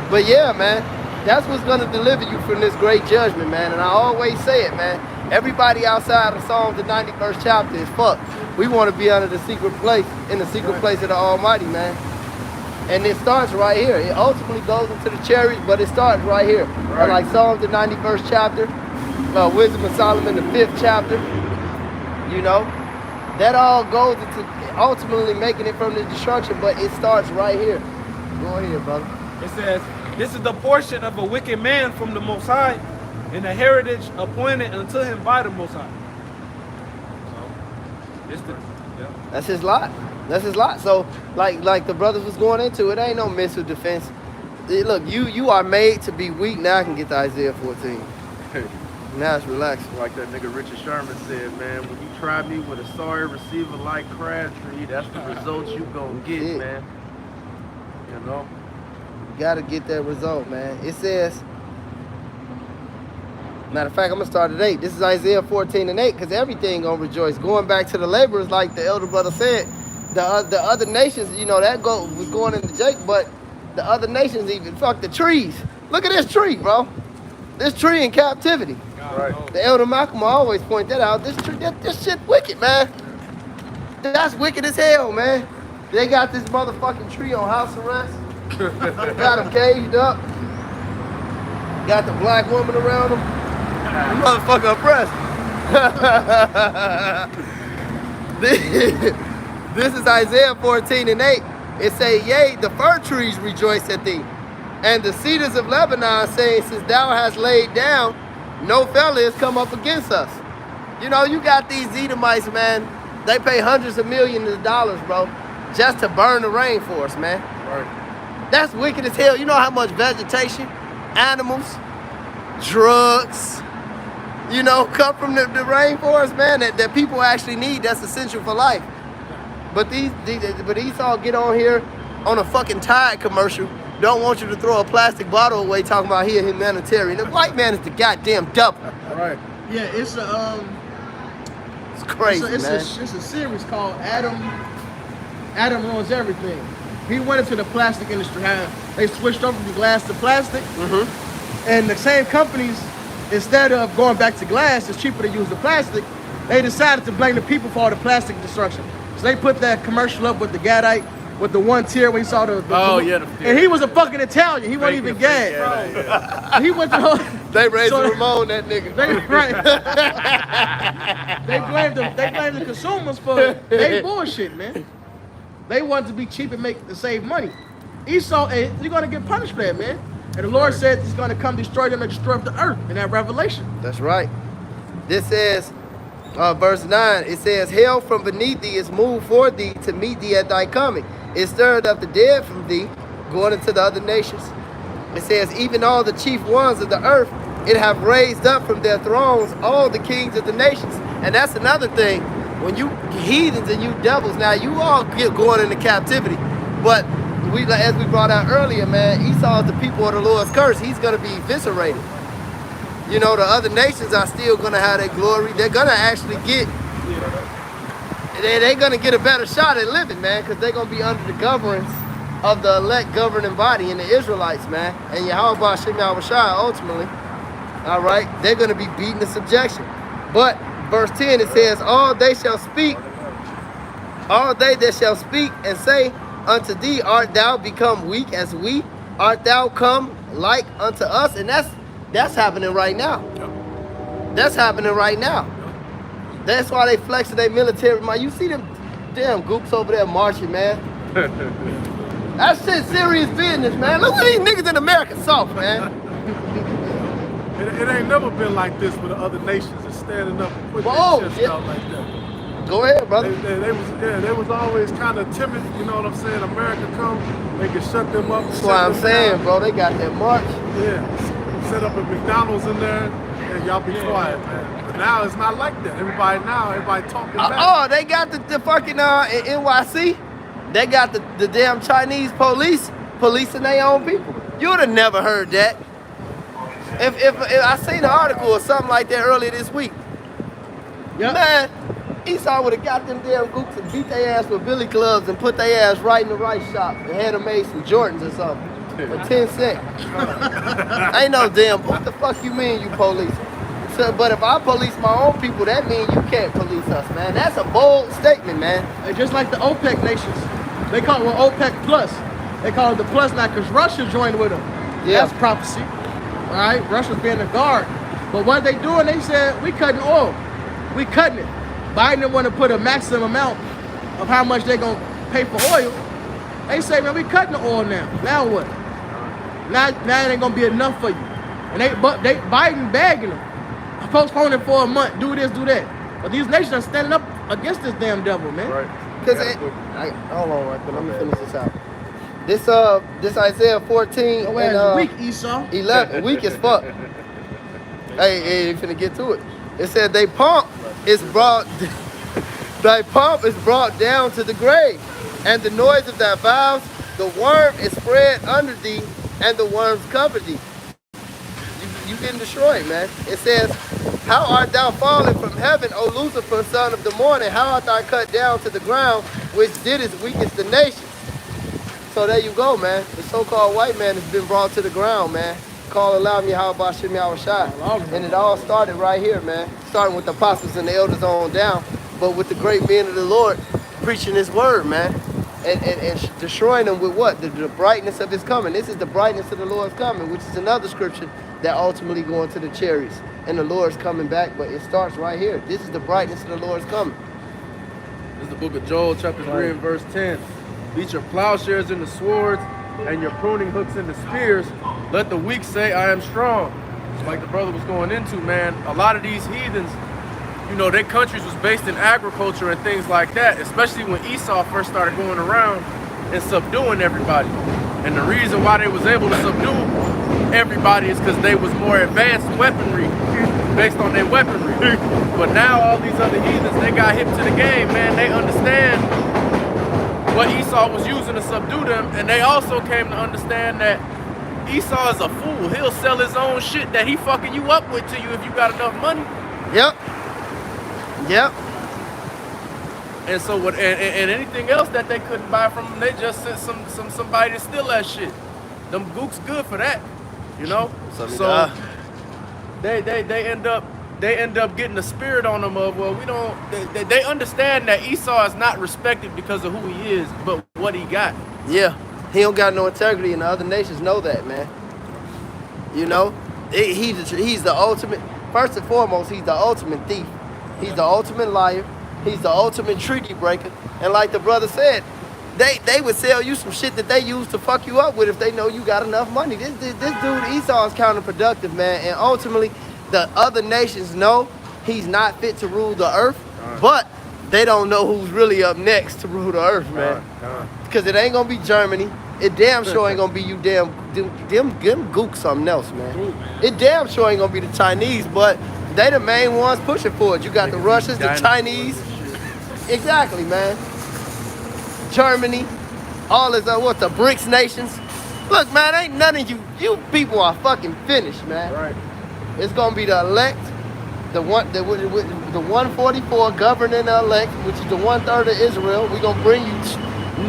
But yeah, man, that's what's gonna deliver you from this great judgment, man. And I always say it, man. Everybody outside of Psalms the 91st chapter is fucked. We want to be under the secret place, in the secret place of the Almighty, man. And it starts right here. It ultimately goes into the chariots, but it starts right here. Right. Like Psalms the 91st chapter, Wisdom of Solomon the 5th chapter. You know, that all goes into ultimately making it from the destruction, but it starts right here. Go ahead, brother. It says, this is the portion of a wicked man from the Most High, and the heritage appointed unto him by the Most High. So, it's the, yeah. That's his lot. That's his lot. So, like the brothers was going into, it ain't no missile defense. Look, you are made to be weak. Now I can get to Isaiah 14. Now it's relaxed. Like that nigga Richard Sherman said, man, when you try me with a sorry receiver like Crabtree, that's the results you gonna get, Yeah. man. You know? You gotta get that result, man. It says, matter of fact, I'm gonna start at 8. This is Isaiah 14 and 8, because everything gonna rejoice. Going back to the laborers, like the elder brother said, the other nations, you know, that was going into Jacob, but the other nations even, fuck the trees. Look at this tree, bro. This tree in captivity. Right. The elder Malcolm always point that out. This tree, this shit wicked, man. That's wicked as hell, man. They got this motherfucking tree on house arrest. Got him caged up. Got the black woman around him. The motherfucker oppressed. This is Isaiah 14 and 8. It say, yea, the fir trees rejoice at thee, and the cedars of Lebanon, saying, since thou hast laid down, no fella has come up against us. You know, you got these Edomites, man. They pay hundreds of millions of dollars, bro, just to burn the rainforest, man. Right. That's wicked as hell. You know how much vegetation, animals, drugs, you know, come from the rainforest, man, that people actually need. That's essential for life. But these all get on here on a fucking Tide commercial. Don't want you to throw a plastic bottle away talking about he a humanitarian. The white man is the goddamn devil. Right. Yeah, it's a It's crazy, it's man. a series called Adam Ruins Everything. He went into the plastic industry. How they switched over from glass to plastic, and the same companies, instead of going back to glass, it's cheaper to use the plastic. They decided to blame the people for all the plastic destruction. So they put that commercial up with the Gadite with the one tear when he saw the Oh, yeah, the and he was a fucking Italian. He wasn't even gay. Yeah. He went to They raised So- Ramon, that nigga. They blamed the consumers for they bullshit, man. They wanted to be cheap and save money. Esau, and you're gonna get punished for that, man. And the Lord said He's gonna come destroy them and destroy the earth in that Revelation. That's right. This says, verse 9, it says, hell from beneath thee is moved for thee to meet thee at thy coming. It stirred up the dead from thee, going into the other nations. It says, even all the chief ones of the earth, it have raised up from their thrones all the kings of the nations. And that's another thing. When you heathens and you devils, now you all get going into captivity. But as we brought out earlier, man, Esau is the people of the Lord's curse. He's going to be eviscerated. You know, the other nations are still going to have their glory. They're going to actually get, they're going to get a better shot at living, man, because they're going to be under the governance of the elect governing body and the Israelites, man. And Yahweh Shem Yahushua, ultimately, all right, they're going to be beaten to subjection. But verse 10, it says, all they that shall speak and say unto thee, art thou become weak as we? Art thou come like unto us? And that's happening right now. That's happening right now. That's why they flexing their military might. You see them damn goops over there marching, man. That shit serious business, man. Look what these niggas in America soft, man. It ain't never been like this with the other nations and standing up and putting Whoa, their chest yeah. out like that. Go ahead, brother. They was always kind of timid, you know what I'm saying? America come, they can shut them up. That's what I'm saying, bro. They got that march. Yeah, set up a McDonald's in there, and y'all be quiet, man. But now it's not like that. Everybody talking back. Oh, they got the fucking in NYC. They got the damn Chinese police policing their own people. You would have never heard that. If I seen an article or something like that earlier this week, Yep. man, Esau would have got them damn goops and beat their ass with billy clubs and put their ass right in the rice shop and had them made some Jordans or something for 10 cents. Ain't no damn, what the fuck you mean you police? So, but if I police my own people, that means you can't police us, man. That's a bold statement, man. And just like the OPEC nations, they call it OPEC Plus. They call it the Plus now because Russia joined with them. Yeah. That's prophecy. All right, Russia's being a guard. But what they doing, they said, we cutting oil. We cutting it. Biden didn't want to put a maximum amount of how much they're going to pay for oil. They say, man, we cutting the oil now. Now what? Now it ain't going to be enough for you. And Biden bagging them. Postpone it for a month. Do this, do that. But these nations are standing up against this damn devil, man. Right. Cause hold on, right, let me finish this out. This Isaiah 14 Your and ass weak, Esau. 11, weak as fuck. Hey, you finna get to it. It said thy pomp is brought down to the grave, and the noise of thy vows, the worm is spread under thee, and the worms cover thee. You getting destroyed, man. It says, how art thou fallen from heaven, O Lucifer, son of the morning? How art thou cut down to the ground, which didst weakest the nations? So there you go, man. The so-called white man has been brought to the ground, man. Call Elam Yahweh Shem Yahushua. And it all started right here, man. Starting with the apostles and the elders on down, but with the great men of the Lord preaching his word, man. And destroying them with what? The brightness of his coming. This is the brightness of the Lord's coming, which is another scripture that ultimately go into the chariots. And the Lord's coming back, but it starts right here. This is the brightness of the Lord's coming. This is the book of Joel, chapter 3 and verse 10. Beat your plowshares into swords and your pruning hooks into spears. Let the weak say, I am strong. It's like the brother was going into, man. A lot of these heathens, you know, their countries was based in agriculture and things like that, especially when Esau first started going around and subduing everybody. And the reason why they was able to subdue everybody is because they was more advanced weaponry based on their weaponry. But now all these other heathens, they got hip to the game, man. They understand what Esau was using to subdue them, and they also came to understand that Esau is a fool. He'll sell his own shit that he fucking you up with to you if you got enough money. Yep. And so what? And anything else that they couldn't buy from them, they just sent somebody to steal that shit. Them gooks good for that, you know. So they end up getting the spirit on them of, well, we don't. They understand that Esau is not respected because of who he is, but what he got. Yeah, he don't got no integrity, and the other nations know that, man. You know, he's the ultimate. First and foremost, he's the ultimate thief. He's the ultimate liar. He's the ultimate treaty breaker. And like the brother said, they would sell you some shit that they use to fuck you up with if they know you got enough money. This dude Esau is counterproductive, man. And ultimately, the other nations know he's not fit to rule the earth, but they don't know who's really up next to rule the earth, man. Because it ain't gonna be Germany. It damn sure ain't gonna be you them gooks something else, man. It damn sure ain't gonna be the Chinese, but they the main ones pushing for it. You got the Russians, the Chinese. Exactly, man. Germany, all this, the BRICS nations. Look, man, ain't none of you people are fucking finished, man. Right. It's gonna be the elect, the 144 governing the elect, which is the 1/3 of Israel. We gonna bring you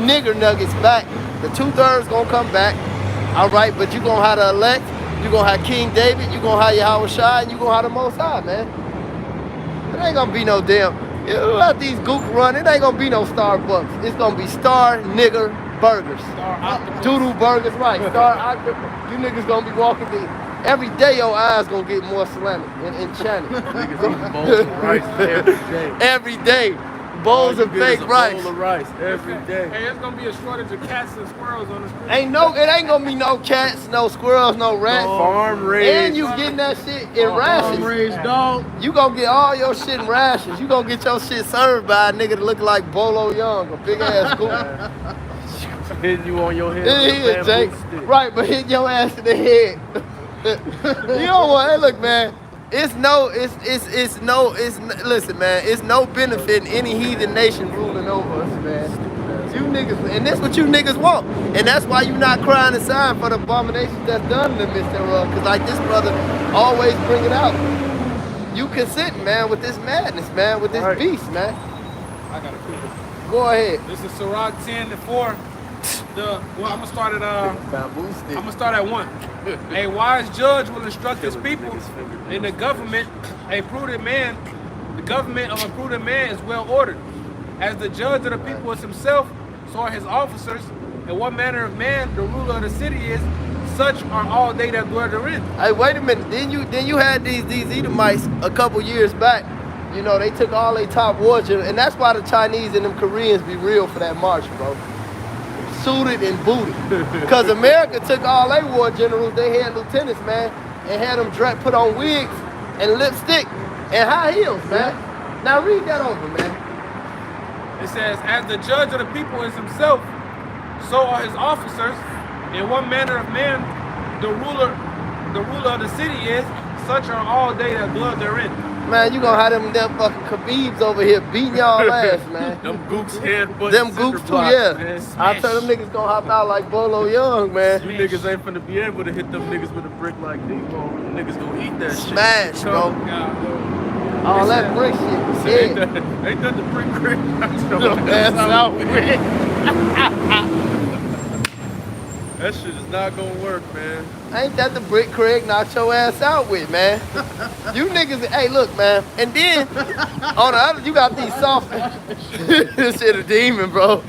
nigger nuggets back. The 2/3 gonna come back. All right, but you gonna have the elect, you gonna have King David, you gonna have Yahweh Shai, and you gonna have the Most High, man. It ain't gonna be no damn. Let these gook run. It ain't gonna be no Starbucks. It's gonna be Star Nigger Burgers. Doodle Burgers, right. Star Octopus. You niggas gonna be walking the. Every day your eyes gonna get more Islamic and enchanted. Niggas eating bowls of rice every day. Every day. Bowls of fake rice. Bowl of rice every day. Hey, it's gonna be a shortage of cats and squirrels on the street. It ain't gonna be no cats, no squirrels, no rats. Farm raised. And you getting that shit in rations. Raised dog. You gonna get all your shit in rations. You gonna get your shit served by a nigga that look like Bolo Young, a big ass goop. Hitting you on your head. It with a is, bamboo Jake. stick. Right, but hit your ass in the head. You don't want. Hey, look, man. Listen, man. It's no benefit in any heathen nation ruling over us, man. You niggas, and that's what you niggas want, and that's why you not crying and sighing for the abominations that's done in the midst thereof. Cause like this brother always bring it out. You consent, man, with this madness, man, with this beast, man. I got a quick one. Go ahead. This is Sirach 10:4. I'm gonna start at Bamboo stick. I'm gonna start at 1. A wise judge will instruct his people, and the government of a prudent man is well ordered. As the judge of the people is himself, so are his officers, and what manner of man the ruler of the city is, such are all they that dwell therein. Hey, wait a minute. Then you had these Edomites a couple years back. You know, they took all their top war generals, and that's why the Chinese and them Koreans be real for that march, bro. Suited and booted. Because America took all their war generals, they had lieutenants, man, and had them put on wigs and lipstick and high heels, man. Now read that over, man. It says, as the judge of the people is himself, so are his officers, and what manner of man the ruler of the city is, such are all they that dwell therein. Man, you gonna have them fucking Khabibs over here beating y'all ass, man. Them gooks headbutting. Them gooks too, yeah. Man. I tell them niggas gonna hop out like Bolo Young, man. You niggas ain't finna be able to hit them niggas with a brick like Debo. Them niggas gonna eat that shit. Smash, bro. All that brick shit. Ain't Yeah. that the brick crick? That's out with. That shit is not gonna work, man. Ain't that the brick Craig knocked your ass out with, man? You niggas, hey, look, man. And then, on the other, you got these soft, this shit a demon, bro.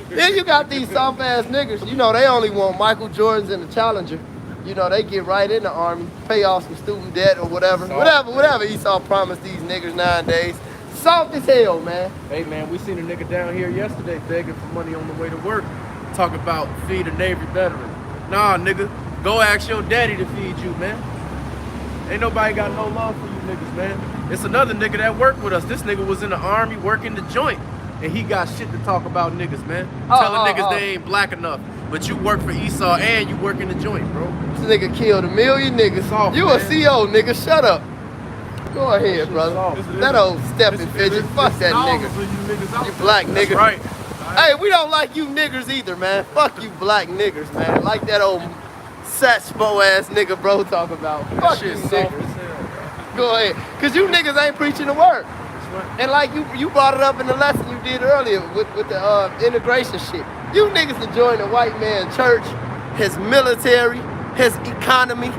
Then you got these soft ass niggas. You know, they only want Michael Jordans and the Challenger. You know, they get right in the army, pay off some student debt or whatever. Whatever Esau promised these niggas nowadays. Soft as hell, man. Hey, man, we seen a nigga down here yesterday begging for money on the way to work. Talk about feed a Navy veteran. Nah, nigga, go ask your daddy to feed you, man. Ain't nobody got no love for you niggas, man. It's another nigga that worked with us. This nigga was in the army working the joint. And he got shit to talk about niggas, man. Telling niggas they ain't black enough. But you work for Esau and you work in the joint, bro. This nigga killed 1 million niggas. Soft, You man. a CO, nigga. Shut up. Go ahead, brother. soft. That old stepping fidget. Fuck that nigga. You black nigga. That's right. Hey, we don't like you niggers either, man. Fuck you black niggers, man. Like that old Satchmo ass nigga bro talk about. Fuck you Shit soft as niggas. hell. Go ahead. Cause you niggas ain't preaching the word. And like you brought it up in the lesson you did earlier with the integration shit. You niggas enjoying the white man church, his military, his economy.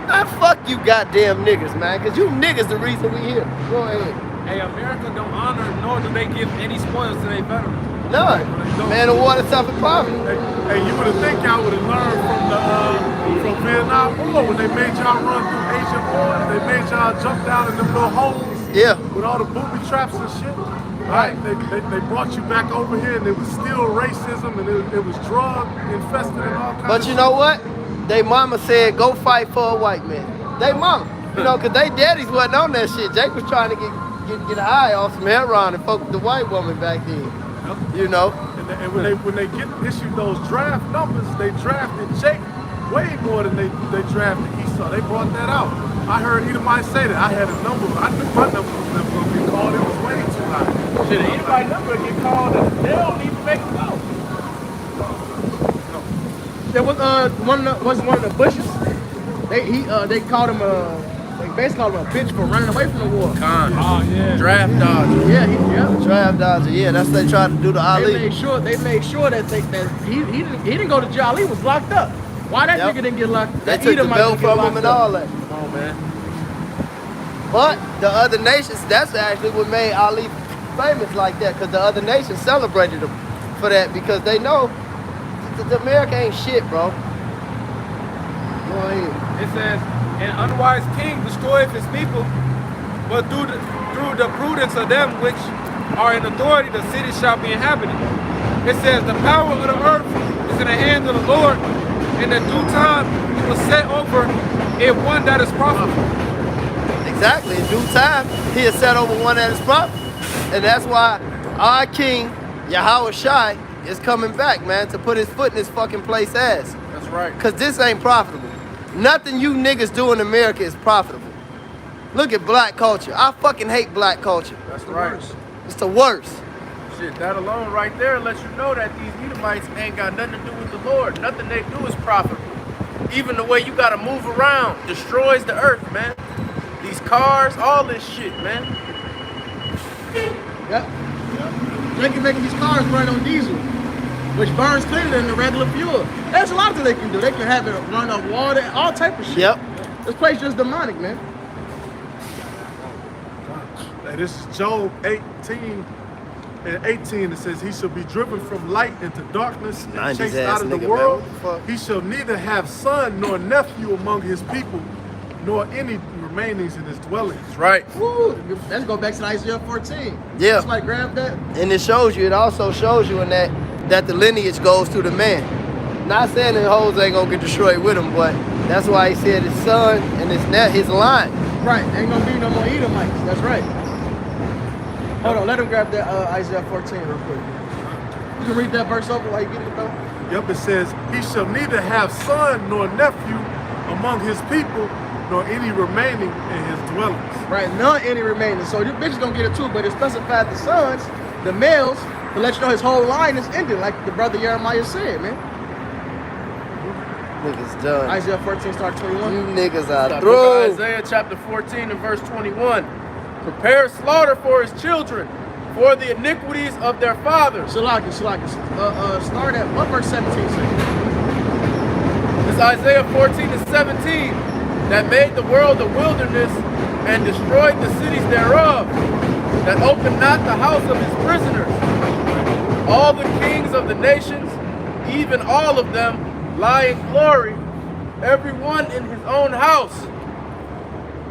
Man, fuck you goddamn niggas, man. Cause you niggas the reason we here. Go ahead. Hey, America don't honor nor do they give any spoils to their veterans. None. Man, the water suffered poverty. Hey, you would have think y'all would have learned from Vietnam War when they made y'all run through Asian wars. They made y'all jump down in them little holes. Yeah. With all the booby traps and shit. Right. They brought you back over here and it was still racism and it was drug infested and all kinds But of you know what? They mama said, go fight for a white man. They mama. You know, because they daddies wasn't on that shit. Jake was trying to get high off some heroin and fuck with the white woman back then. You know? And when they get issued those draft numbers, they drafted Jake way more than they drafted Esau. They brought that out. I heard Edomite say that. I had a number. I knew my number was never going to get called. It was way too high. Shit, anybody number get called and they don't even make it go. There was one of the Bushes. They called him they basically called him a bitch for running away from the war. Con. Oh, yeah. Draft dodger. Yeah, Draft dodger. Yeah, that's what they tried to do to They Ali. made sure that he didn't go to jail. He was locked up. Why that Yep. nigga didn't get locked up? They That took the Edomite belt didn't get from him locked and up. all that. Come on, man. But the other nations, that's actually what made Ali famous like that, because the other nations celebrated him for that, because they know that America ain't shit, bro. Go ahead. It says, an unwise king destroyeth his people, but through the prudence of them which are in authority, the city shall be inhabited. It says, the power of the earth is in the hand of the Lord, and in due time he will set over it one that is profitable. Exactly. In due time, he has set over one that is profitable. And that's why our king, Yahweh Shai, is coming back, man, to put his foot in his fucking place ass. That's right. Because this ain't profitable. Nothing you niggas do in America is profitable. Look at black culture. I fucking hate black culture. That's right. It's the worst. Shit, that alone right there lets you know that these Edomites ain't got nothing to do with the Lord. Nothing they do is profitable. Even the way you gotta move around destroys the earth, man. These cars, all this shit, man. Yep. They can make these cars run on diesel, which burns cleaner than the regular fuel. There's a lot of things they can do. They can have it run off water, all type of shit. Yep. This place just demonic, man. Hey, this is Job 18 and 18. It says, he shall be driven from light into darkness and 90s chased ass out of the nigga, world. man. What the fuck? He shall neither have son nor nephew among his people, nor any remainings in his dwellings. That's right. Woo. Let's go back to Isaiah 14. Yeah. Somebody grab that. And it shows you, it also shows you in that the lineage goes through the man. Not saying that hoes ain't gonna get destroyed with him, but that's why he said his son and his line. Right. Ain't gonna be no more Edomites. That's right. Hold on. Let him grab that Isaiah 14 real quick. You can read that verse over while you get it though. Yep, it says, he shall neither have son nor nephew among his people, nor any remaining in his dwellings. Right, none any remaining. So this bitch is gonna get it too, but it specified the sons, the males, to let you know his whole line is ended, like the brother Jeremiah said, man. Niggas done. Isaiah 14, start 21. You niggas are Book of through. Isaiah chapter 14 and verse 21. Prepare slaughter for his children, for the iniquities of their fathers. Shalaka. Start at what verse 17 say? It's Isaiah 14 and 17 that made the world a wilderness and destroyed the cities thereof, that opened not the house of his prisoners. All the kings of the nations, even all of them, lie in glory, every one in his own house.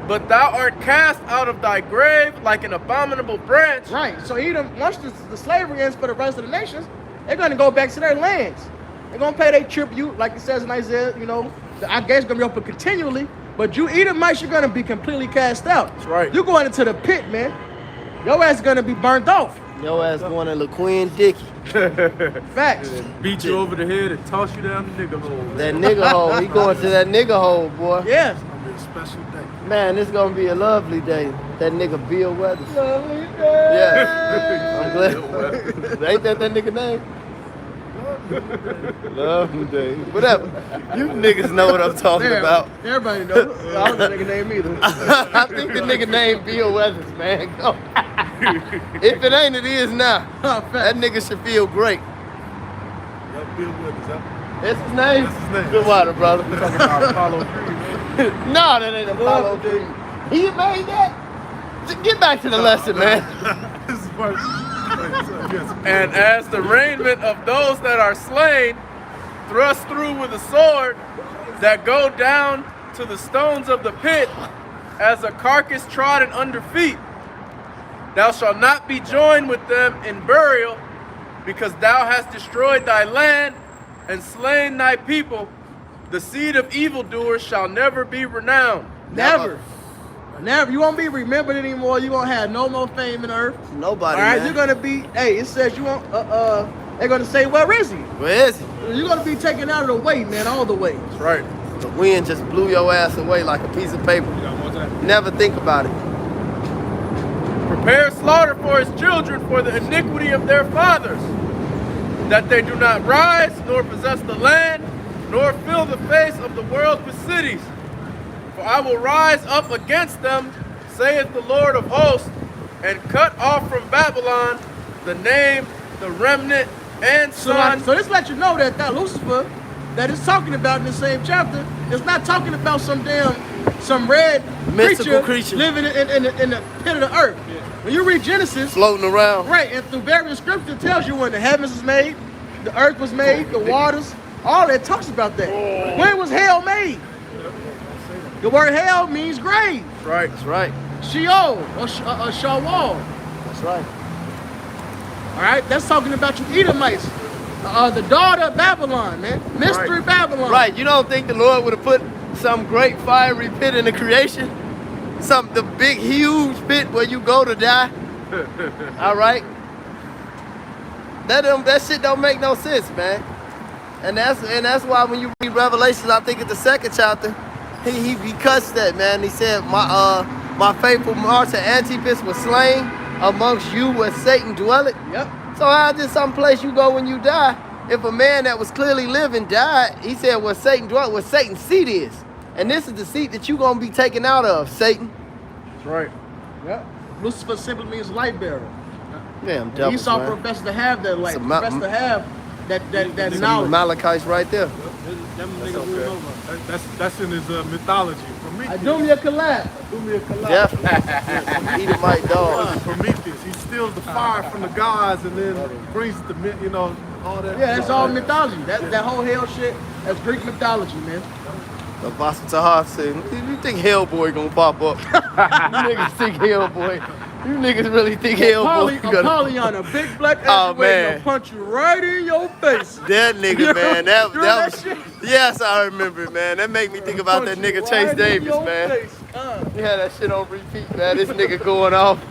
But thou art cast out of thy grave like an abominable branch. Right, so Edom, once the slavery ends for the rest of the nations, they're gonna go back to their lands. They're gonna pay their tribute, like it says in Isaiah, you know, I guess it's gonna be open continually, but you Edomites, you're gonna be completely cast out. That's right. You're going into the pit, man. Your ass is gonna be burnt off. Your ass going to LaQuinn Dickey. Facts. Beat you over the head and toss you down the nigga hole. That nigga hole. He going to that nigga hole, boy. Yeah. It's gonna be a special day. Man, it's gonna be a lovely day. That nigga Bill Weathers. Lovely day. Yeah. I'm glad. Ain't that nigga name? Lovely day. Whatever. You niggas know what I'm talking There, about. Everybody knows. I don't know the nigga name either. I think the nigga named Bill Weathers, man. Go. If it ain't, it is now. That Facts. nigga should feel great. Yep, Bill Withers. Yep. That's his name? That's his name. Good water, brother. Talking about Apollo Creed, man. No, that ain't Apollo Creed. He made that? Get back to the lesson, man. This is verse And as the raiment of those that are slain, thrust through with a sword, that go down to the stones of the pit, as a carcass trodden under feet. Thou shalt not be joined with them in burial, because thou hast destroyed thy land and slain thy people. The seed of evildoers shall never be renowned. Never. Never. You won't be remembered anymore. You won't have no more fame in earth. Nobody, All right, man. you're gonna be. Hey, it says you won't. They're gonna say, where is he? Where is he? You're gonna be taken out of the way, man, all the way. That's right. The wind just blew your ass away like a piece of paper. You got more time? Never think about it. Prepare slaughter for his children for the iniquity of their fathers, that they do not rise, nor possess the land, nor fill the face of the world with cities. For I will rise up against them, saith the Lord of hosts, and cut off from Babylon the name, the remnant, and son. So this lets you know that Lucifer that it's talking about in the same chapter is not talking about some red Mystical creature. living in the pit of the earth. Yeah. When you read Genesis, Floating around. right, and through various scriptures it tells you when the heavens was made, the earth was made, the waters, all that talks about that. When was hell made? The word hell means grave. Right. That's right. Sheol or Shawwal. That's right. All right, that's talking about you Edomites. The daughter of Babylon, man. Mystery Right. Babylon. Right. You don't think the Lord would have put some great fiery pit in the creation? The big, huge pit where you go to die? All right. That shit don't make no sense, man. And that's why when you read Revelations, I think it's the second chapter, he cuts that, man. He said, my faithful martyr Antipas was slain amongst you where Satan dwelleth. Yep. So how is this some place you go when you die? If a man that was clearly living died, he said where Satan dwelt, where Satan's seat is. And this is the seat that you're going to be taken out of, Satan. That's right. Yep. Lucifer simply means light bearer. Damn devils, Esau man. professed to have that light, It's a ma- professed to have that Some knowledge. Amalekites right there. Them niggas rule over. That's in his mythology. I Prometheus. do me a collab. Definitely. Edomite dog. Prometheus. He steals the fire from the gods and then brings the all that. Yeah, it's all mythology. That whole hell shit, that's Greek mythology, man. The Apostle Tahar said, you think Hellboy gonna pop up? You niggas think Hellboy. You niggas really think Hellboy gonna... Apollyon, a big black Oh, ass waiting man. to punch you right in your face. That nigga, man, that You remember was... that shit? Yes, I remember it, man. That make me think about that Punch you nigga Chase right in Davis, your man. face. We had that shit on repeat, man. This nigga going off.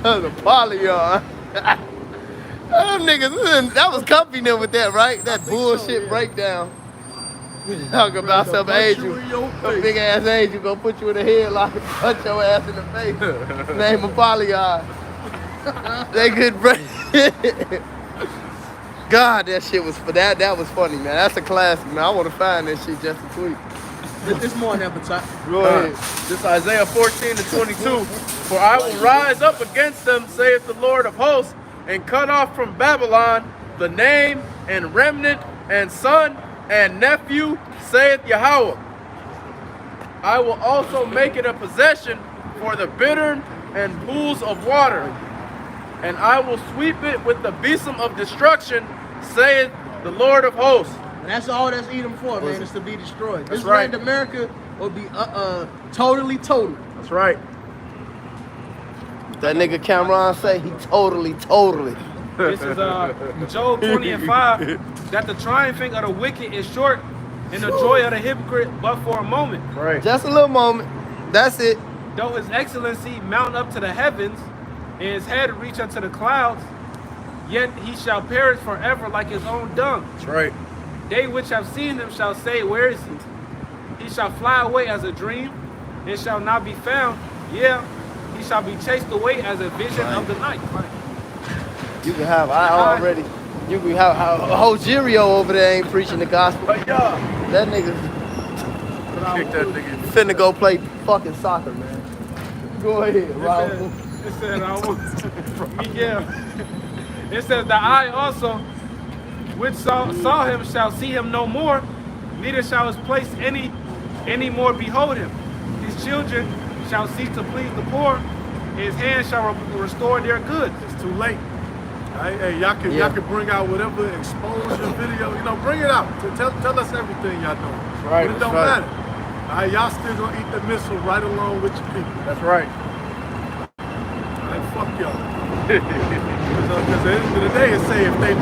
That was Apollyon. Them niggas, that was comfy then with that, right? That bullshit breakdown. Talking about some punch angel, you in your some face. big ass angel gonna put you in the headlock and punch your ass in the face. Name Apollyon. They good break. God, that shit was that was funny, man. That's a classic, man. I want to find that shit just to tweet. It's more than appetite. Go ahead. This is Isaiah 14 to 22. For I will rise up against them, saith the Lord of hosts, and cut off from Babylon the name and remnant and son and nephew, saith Yahweh. I will also make it a possession for the bittern and pools of water, and I will sweep it with the besom of destruction, saith the Lord of hosts. And that's all that's Edom for, man, is to be destroyed. This right. land America will be totally total. That's right. That nigga Cameron say he totally. This is Job 20 and 5. That the triumphing of the wicked is short, and the joy of the hypocrite but for a moment. Right. Just a little moment. That's it. Though his excellency mount up to the heavens, and his head reach unto the clouds, yet he shall perish forever like his own dung. That's right. They which have seen him shall say, where is he? He shall fly away as a dream, and shall not be found. Yeah, he shall be chased away as a vision of the night. You can have you can have Hojirio over there ain't preaching the gospel. But yeah. That nigga Kick that nigga. finna go play fucking soccer, man. Go ahead, Raul. It said, yeah. It says, the eye also, which saw him, shall see him no more, neither shall his place any more behold him. His children shall cease to please the poor, and his hand shall restore their goods. It's too late. Hey, y'all can bring out whatever exposure video, bring it out. Tell us everything y'all doing. right, But it that's don't right. matter. All right, y'all still gonna eat the missile right along with your people. That's right. All right, fuck y'all. Because at the end of the day, it say if they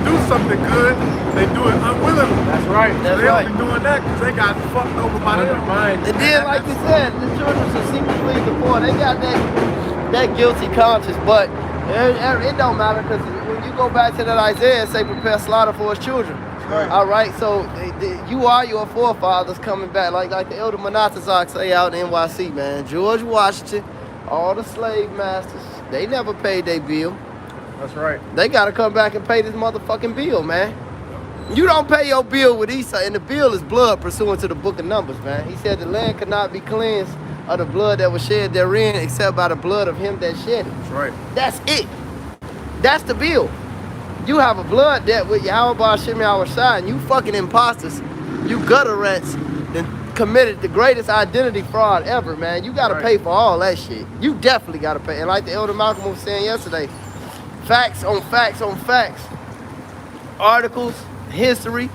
do something good, they do it unwillingly. That's right. That's They right. only doing that because they got fucked over by their mind. And then, like you said, the children should seek to please the poor. They got that guilty conscience, but it don't matter because when you go back to that Isaiah, it say prepare slaughter for his children. Right. All right, so you are your forefathers coming back, like the elder Monatazak say out in NYC, man. George Washington, all the slave masters, they never paid their bill. That's right. They gotta come back and pay this motherfucking bill, man. You don't pay your bill with Esau, and the bill is blood pursuant to the book of Numbers, man. He said the land could not be cleansed of the blood that was shed therein except by the blood of him that shed it. That's right. That's it. That's the bill. You have a blood debt with Yahweh Hashem Yahushua, and you fucking imposters, you gutter rats, then committed the greatest identity fraud ever, man. You gotta Right. pay for all that shit. You definitely gotta pay. And like the elder Malcolm was saying yesterday, facts on facts on facts. Articles, history,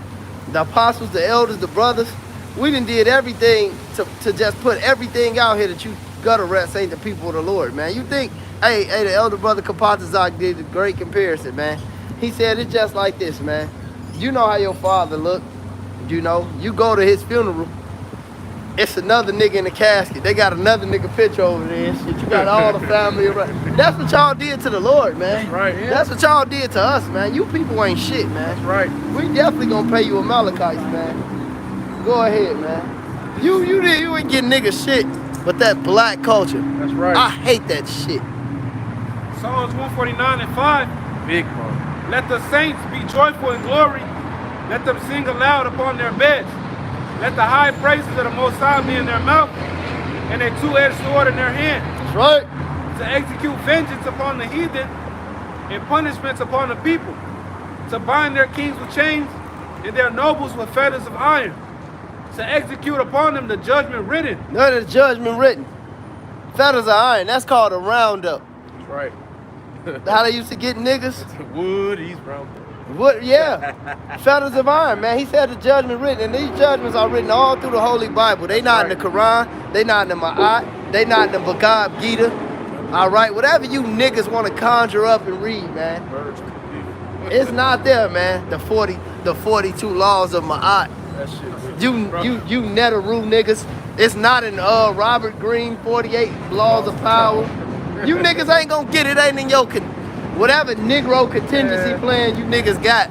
the apostles, the elders, the brothers. We done did everything to just put everything out here that you gutter rats ain't the people of the Lord, man. You think, hey, the elder brother Kapatazak did a great comparison, man. He said it's just like this, man. You know how your father looked. You go to his funeral. It's another nigga in the casket. They got another nigga picture over there and shit. You got all the family around. That's what y'all did to the Lord, man. That's right. That's what y'all did to us, man. You people ain't shit, man. That's right. We definitely gonna pay you Amalekites, man. Go ahead, man. You ain't getting nigga shit, but that black culture. That's right. I hate that shit. Psalms 149:5. Big one. Let the saints be joyful in glory. Let them sing aloud upon their beds. Let the high praises of the Most High be in their mouth and a two-edged sword in their hand, That's right. to execute vengeance upon the heathen and punishments upon the people, to bind their kings with chains and their nobles with fetters of iron, to execute upon them the judgment written. None of the judgment written. Fetters of iron. That's called a roundup. That's right. How they used to get niggas. Wood, he's brown. What? Yeah, fetters of iron, man. He said the judgment written, and these judgments are written all through the Holy Bible. They not in the Quran, they not in the Ma'at, they not in the Bhagavad Gita. All right, whatever you niggas want to conjure up and read, man, it's not there, man. The 42 laws of Ma'at. That shit. You Netaru niggas. It's not in Robert Greene 48 laws of power. You niggas ain't gonna get it. Ain't in your whatever Negro contingency plan you niggas got.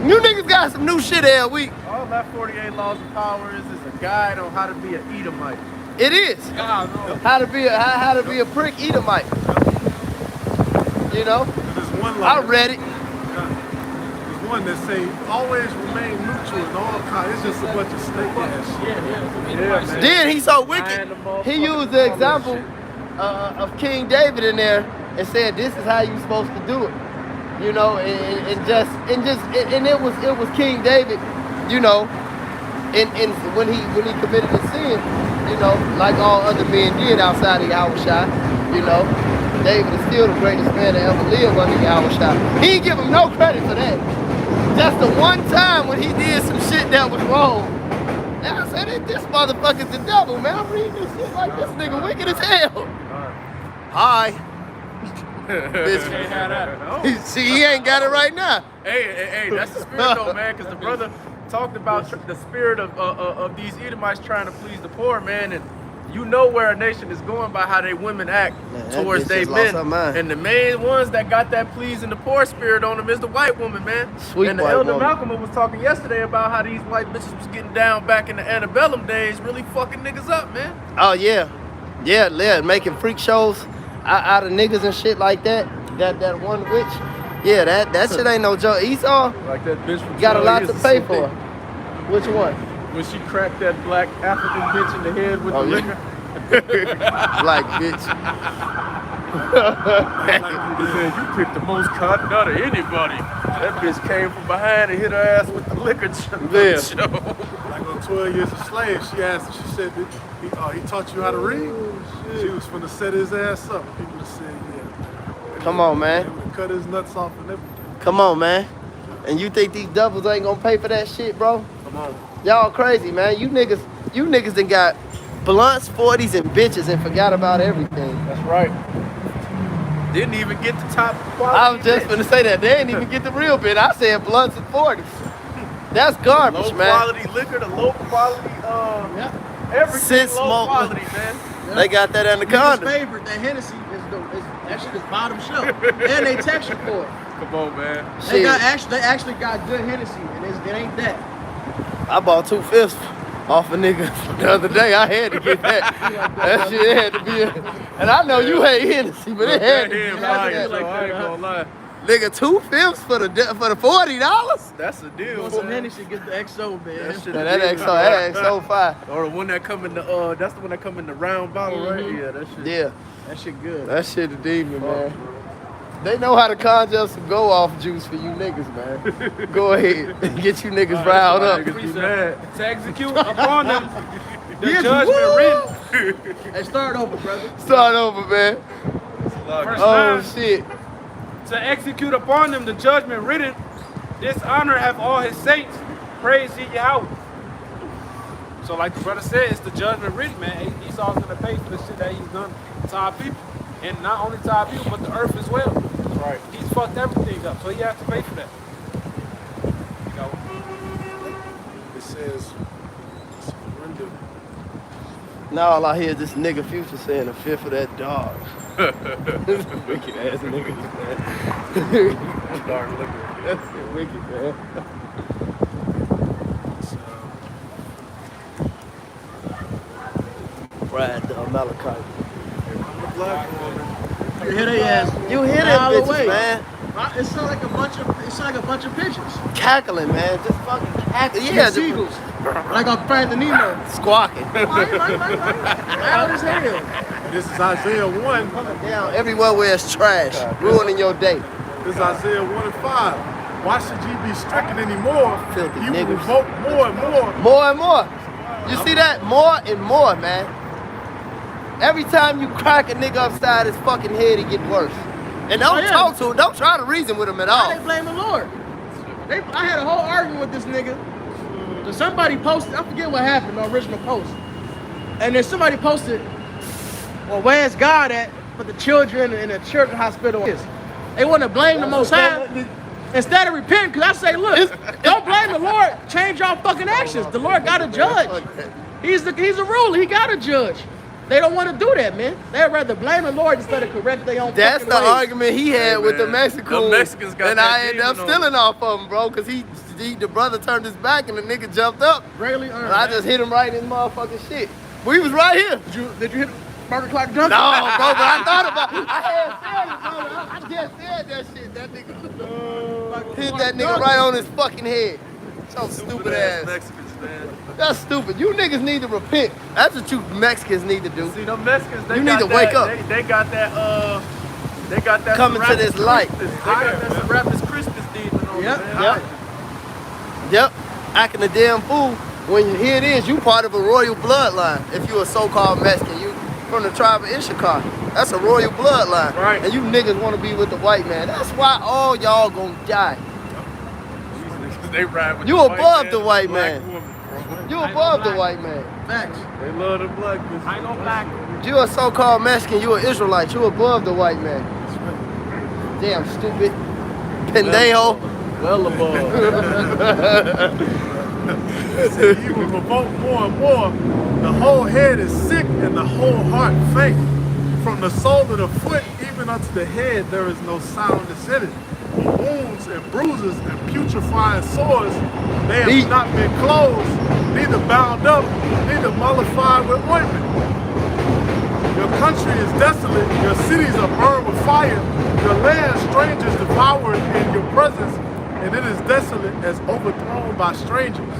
You niggas got some new shit every week. All that 48 laws of power is a guide on how to be an Edomite. It is. God, no. How to be a prick Edomite. There's one I line. read it. There's one that say always remain neutral in all kinds. It's just a bunch of snake ass shit. Yeah, man. Then he's so Lying wicked. to motherfuckers, He used the all that example shit. of King David in there and said this is how you supposed to do it. And it was King David, and when he committed a sin, like all other men did outside of Yahushua, David is still the greatest man to ever live under Yahushua. He ain't give him no credit for that. Just the one time when he did some shit that was wrong. And I said, this motherfucker's the devil, man. I'm reading this shit like this nigga wicked as hell. Hi. Bitch. See, he ain't got it right now. Hey, that's the spirit though, man, because the brother talked about the spirit of these Edomites trying to please the poor, man, and you know where a nation is going by how they women act Man, that towards bitch they just lost her men. mind. And the main ones that got that pleasing the poor spirit on them is the white woman, man. Sweet and the white elder woman. Malcolm was talking yesterday about how these white bitches was getting down back in the antebellum days, really fucking niggas up, man. Oh, yeah. Yeah, making freak shows out of niggas and shit like that. That one witch. Yeah, that shit ain't no joke. Esau Like that bitch from got a 12 lot years to of pay sin. for. Which one? When she cracked that black African bitch in the head with Oh, the yeah. liquor. Black bitch. He said, you picked the most cotton out of anybody. That bitch came from behind and hit her ass with the liquor show. Yeah. Like on 12 Years a Slave, she said, he taught you how to read? She was finna set his ass up. People said, yeah. Come on, man. cut his nuts off and everything. Come on, man. And you think these doubles ain't gonna pay for that shit, bro? Come on. Y'all crazy, man. You niggas done got blunts, 40s, and bitches and forgot about everything. That's right. Didn't even get the top quality. I was just gonna say that. They didn't even get the real bit. I said blunts and 40s. That's garbage, low man. quality liquor, the low quality, everything Since low smoke- quality, man. They got that Niggas' anaconda. favorite, that Hennessy that shit is bottom shelf, and they texture for it. Come on, man. They Shit. actually got good Hennessy, and it ain't that. I bought 2/5 off a nigga the other day. I had to get that. That shit had to be and I know you hate Hennessy, but it had to be That like hand that. fire, I ain't gonna lie. Nigga, 2/5 for the $40? That's a deal. Want some man. Hennessy, get the XO, man. That shit Now, a that deal. XO 5. Or the one that come in the that's the one that come in the round bottle, right? Yeah, that shit. Yeah, That shit good. that shit a demon, man. They know how to conjure up some go-off juice for you niggas, man. Go ahead and get you niggas riled up. Niggas be mad. To execute upon them the Yes, judgment woo! written. Hey, start over, brother. Start over, man. Verse Oh, 9. shit. To execute upon them the judgment written. This honor have all his saints. Praise ye Yahweh. So like the brother said, it's the judgment written, man. Esau's gonna pay for the shit that he's done to our people. And not only to our people, but the earth as well. Right. He's fucked everything up, so he has to pay for that. You know, It says, surrender. Now all I hear is this nigga Future saying a fifth of that dog. Wicked ass niggas, man. Dark liquor. That's so wicked, man. Fried Malachite. Black woman. You hear they ass. You hear Mile them away. bitches, man. It sound like a bunch of pigeons. Cackling, man. Just fucking cackling. Yeah, Yeah, just seagulls. Like on Finding Nemo. squawking. Loud as hell. This is Isaiah 1. Coming down everywhere where it's trash, ruining your day. This is Isaiah 1 and 5. Why should ye be stricken anymore? Filthy You will niggers. revolt more and more. More and more. You see that? More and more, man. Every time you crack a nigga upside his fucking head, it get worse. And don't Oh, yeah. talk to him. Don't try to reason with him at Why all. they blame the Lord? I had a whole argument with this nigga. So somebody posted, I forget what happened on Richmond Post. And then somebody posted, well, where's God at for the children in the children's hospital? They want to blame the Most High instead of repenting. Because I say, look, don't blame the Lord. Change your fucking actions. The Lord got to judge. He's a ruler. He got to judge. They don't want to do that, man. They'd rather blame the Lord instead of correct their own That's fucking the ways. argument he had with the man. Mexican. The Mexicans got and that I ended up demon on stealing off of him, bro, because the brother turned his back and the nigga jumped up. Greatly earned. And I just hit him right in his motherfucking shit. We was right here. Did you hit Burger Clock Junction? No, bro, but I thought about it. I had said it, bro. I just said that shit. That nigga hit that nigga right on his fucking head. So stupid ass. Mexicans, man. That's stupid. You niggas need to repent. That's what you Mexicans need to do. See, them Mexicans, they You got need to wake that, up. They got that, they got that Coming to Serapis this light. Christus. They got that Serapis Christus demon on Yep. them, man. Yep. Yep. Acting a damn fool. When you, here it is, you part of a royal bloodline. If you a so-called Mexican, you from the tribe of Issachar. That's a royal bloodline. Right. And you niggas want to be with the white man. That's why all y'all gonna die. They ride with You the above the man, white black man. woman, bro. You above the white man. Facts. They love the blackness. I ain't no black. You a so-called Mexican, you an Israelite. You above the white man. Damn stupid. Pendejo. Well above. He will revolt more and more. The whole head is sick and the whole heart faint. From the sole of the foot even unto the head there is no soundness in it. Wounds and bruises and putrefying sores, they have Neat. not been closed, neither bound up, neither mollified with ointment. Your country is desolate, your cities are burned with fire, your land strangers devoured in your presence, and it is desolate as overthrown by strangers.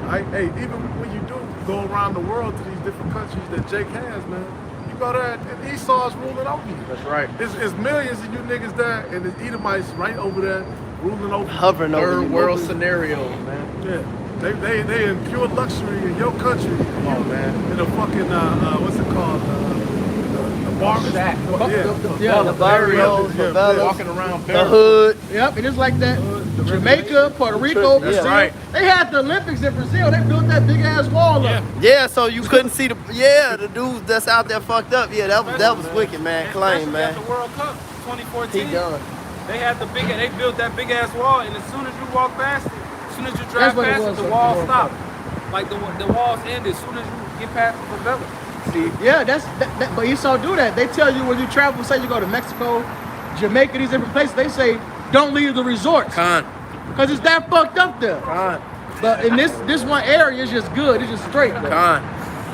Right? Hey, even when you do go around the world to these different countries that Jake has, man, you go there and Esau's ruling over you. That's right. It's millions of you niggas there, and the Edomites right over there ruling over you. Hovering over Third you. world scenario, man. Yeah. They in pure luxury in your country. Come on, man. In a fucking what's it called? The bar, Shack. yeah, The barrios, yeah, favelas, Walking around the barefoot. hood. Yep, and it's like that. Jamaica, Puerto Rico, That's Brazil. right. They had the Olympics in Brazil. They built that big ass wall up. Yeah, so you couldn't see the dudes that's out there fucked up. Yeah, that was wicked, man. Claim, Especially man. At the World Cup 2014. He done. They built that big ass wall, and as soon as you walk past it, as soon as you drive That's what it past it, was the at wall the World stopped. Like the walls ended as soon as you get past the favela. See, Yeah, but Esau do that. They tell you when you travel, say you go to Mexico, Jamaica, these different places, they say don't leave the resorts Con. because it's that fucked up there. Con. But in this one area, it's just good. It's just straight. Though. Con.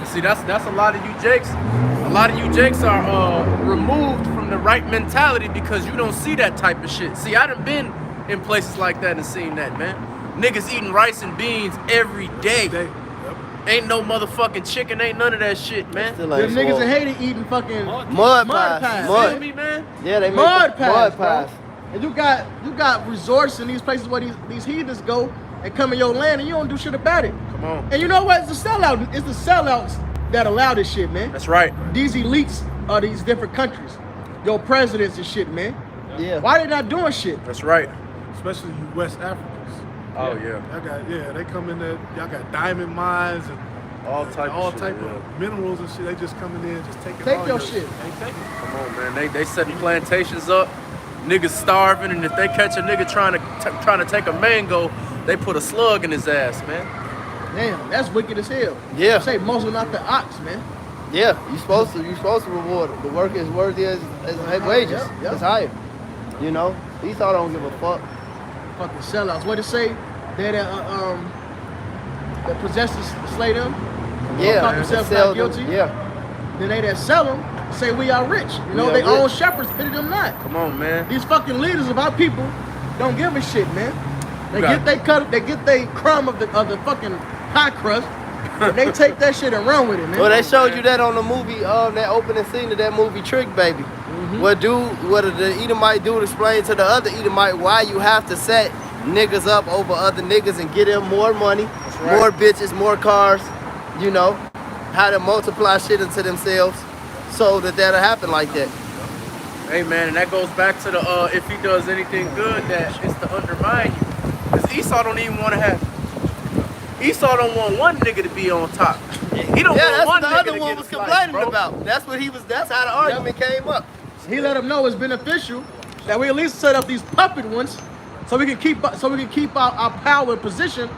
See, that's a lot of you jakes. A lot of you jakes are removed from the right mentality because you don't see that type of shit. See, I done been in places like that and seen that, man. Niggas eating rice and beans every day. Ain't no motherfucking chicken, ain't none of that shit, man. Still Them ain't niggas swole. in Haiti eating fucking Mud pies. pies. Feel Mud. me, man? Yeah, they make mud the pies, mud bro. pies. And you got resorts in these places where these heathens go and come in your land and you don't do shit about it. Come on. And you know what? It's the sellout. It's the sellouts that allow this shit, man. That's right. These elites of these different countries, your presidents and shit, man. Yeah. Why they not doing shit? That's right. especially you West Africans. Oh, yeah. Y'all got, they come in there, y'all got diamond mines and All type all of shit, type yeah. of minerals and shit. They just coming in, just taking Take all your shit. They taking it. Come on, man. They setting plantations up. Niggas starving, and if they catch a nigga trying to take a mango, they put a slug in his ass, man. Damn, that's wicked as hell. Yeah. Say Muslim not the ox, man. Yeah, you supposed to reward it. The work is worthy as wages. Yep. It's higher. You know, Esau don't give a fuck. Fucking sellouts. What it say? They that possessors slay them. Yeah, Call they themselves sell not them. guilty. Yeah, Then they that sell them say we are rich. You know, We are they own rich. shepherds pity them not. Come on, man. These fucking leaders of our people don't give a shit, man. They Right. get they crumb of the fucking pie crust. And they take that shit and run with it, man. well, they showed you that on the movie, that opening scene of that movie, Trick Baby. What the Edomite dude explained to the other Edomite why you have to set niggas up over other niggas and get them more money, right. more bitches, more cars, you know, how to multiply shit into themselves so that that'll happen like that. Hey, man, and that goes back to the if he does anything good, that it's to undermine you. Because Esau don't even want to have. Esau don't want one nigga to be on top. He don't Yeah, that's want what the one nigga other to one get was a slice, complaining bro. about. That's how the argument came up. He let them know it's beneficial that we at least set up these puppet ones so we can keep our power and position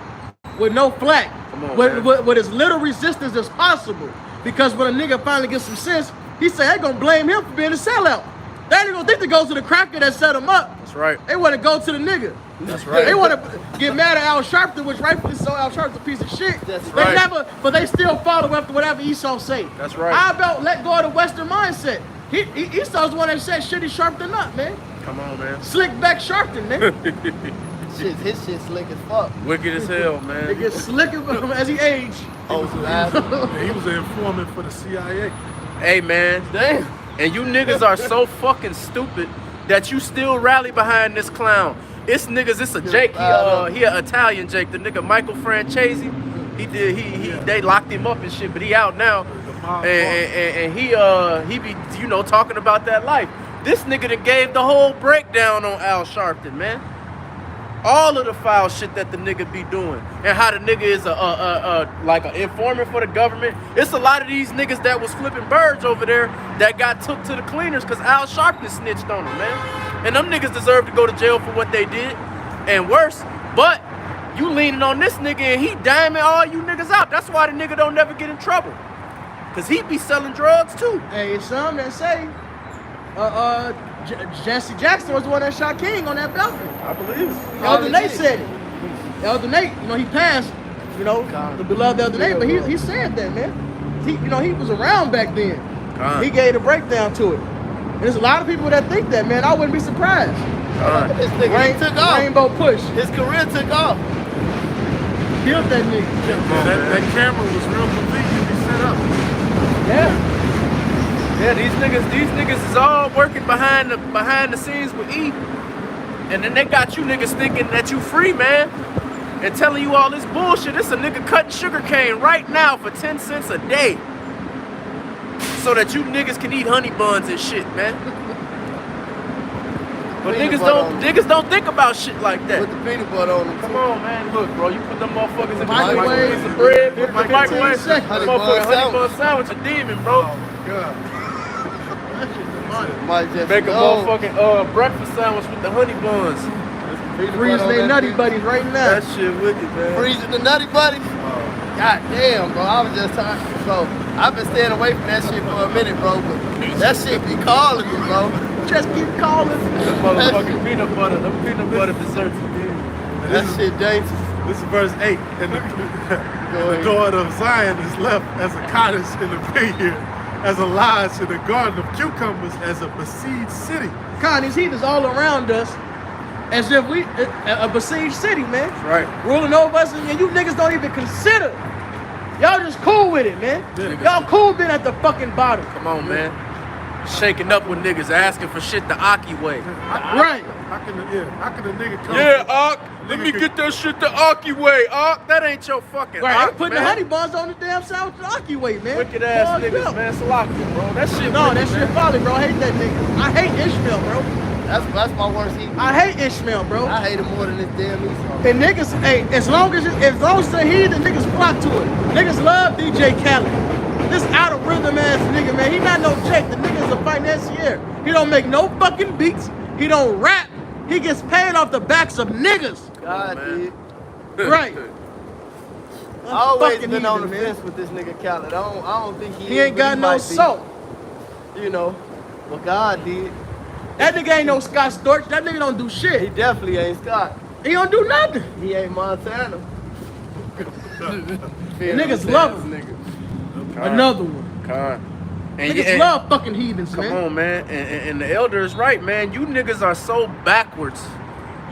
with no flack, Come on, man. with as little resistance as possible. Because when a nigga finally gets some sense, he say they gonna blame him for being a sellout. They ain't gonna think to go to the cracker that set him up. That's right. They want to go to the nigga. That's right. They want to get mad at Al Sharpton, which rightfully so. Al Sharpton's a piece of shit. That's They right. never, but they still follow after whatever Esau say. That's right. How about let go of the Western mindset? Esau's the one that said shitty Sharpton up, man. Come on, man. Slick back Sharpton, man. His shit slick as fuck. Wicked as hell, They man. get slicker as he age. Oh, Yeah, he was an informant for the CIA. Hey, man. damn. And you niggas are so fucking stupid that you still rally behind this clown. It's niggas, it's a Jake. He an Italian Jake. The nigga Michael Francesi. They locked him up and shit, but he out now. And he be, you know, talking about that life. This nigga that gave the whole breakdown on Al Sharpton, man. All of the foul shit that the nigga be doing, and how the nigga is like an informant for the government. It's a lot of these niggas that was flipping birds over there that got took to the cleaners because Al Sharpton snitched on them, man. And them niggas deserve to go to jail for what they did, and worse. But you leaning on this nigga and he diming all you niggas out. That's why the nigga don't never get in trouble, cause he be selling drugs too. Hey, it's some that say, Jesse Jackson was the one that shot King on that balcony. I believe. Elder Nate said it. Elder Nate, you know, he passed, you know, the beloved Elder Nate, but he said that, man. He was around back then. He gave the breakdown to it. And there's a lot of people that think that, man. I wouldn't be surprised. This nigga he took off. Rainbow push. His career took off. Killed that nigga. That camera was real conveniently set up. Yeah. Yeah, these niggas is all working behind the scenes with E. And then they got you niggas thinking that you free, man. And telling you all this bullshit. It's a nigga cutting sugar cane right now for 10 cents a day. so that you niggas can eat honey buns and shit, man. But Peanut niggas butter don't on them. niggas don't think about shit like Put that. the peanut butter on them. Come on, man. Look, bro, you put them motherfuckers in the Microwave. piece of bread, put the 15 microwave, seconds. that motherfucking honey bun sandwich a demon, bro. God. Might just Make a go. motherfucking breakfast sandwich with the honey buns. Peanut Freeze butter on they that nutty bitch. buddies right now. That shit wicked, man. Freezing the nutty buddies. God damn, bro. I was just talking, bro. I've been staying away from that shit for a minute, bro. But that shit be calling me, bro. Just keep calling. That motherfucking peanut butter, them peanut butter desserts. That shit dangerous. This is verse 8. And the ahead. daughter of Zion is left as a cottage in the vineyard, as a lodge in the garden of cucumbers, as a besieged city. Con, these heathens all around us, as if we a besieged city, man. Right. Ruling over us, and you niggas don't even consider. Y'all just cool with it, man. Yeah. Y'all cool being at the fucking bottom. Come on, man. Shaking up with niggas, asking for shit the Aki way. Right. How can a nigga come? Yeah, Ak, let Nigga me could- get that shit the Aki way, Ak. That ain't your fucking Right. Ak, They putting man. the honey buns on the damn South Aki way, man. Wicked ass Bugged niggas, up. man. Salaka, bro. That shit No, wicked, that shit man. folly, bro. I hate that nigga. I hate Ishmael, bro. That's my worst heat. I hate Ishmael, bro. I hate him more than this damn Esau. And niggas, hey, as long as the heathen, niggas flock to it. Niggas love DJ Khaled. This out of rhythm ass nigga, man. He not no Jake. The nigga's a financier. He don't make no fucking beats. He don't rap. He gets paid off the backs of niggas. God man. did. Right. I always Fucking been on the heathen, man. fence with this nigga Khaled. I don't think he He is, ain't but got no might be. soul. You know, but God did. That nigga ain't no Scott Storch. That nigga don't do He shit. definitely ain't Scott. He don't do nothing. He ain't Montana. Niggas love him. Another one. Con. Niggas love fucking heathens, Come man. on, man. And the elder is right, man. You niggas are so backwards.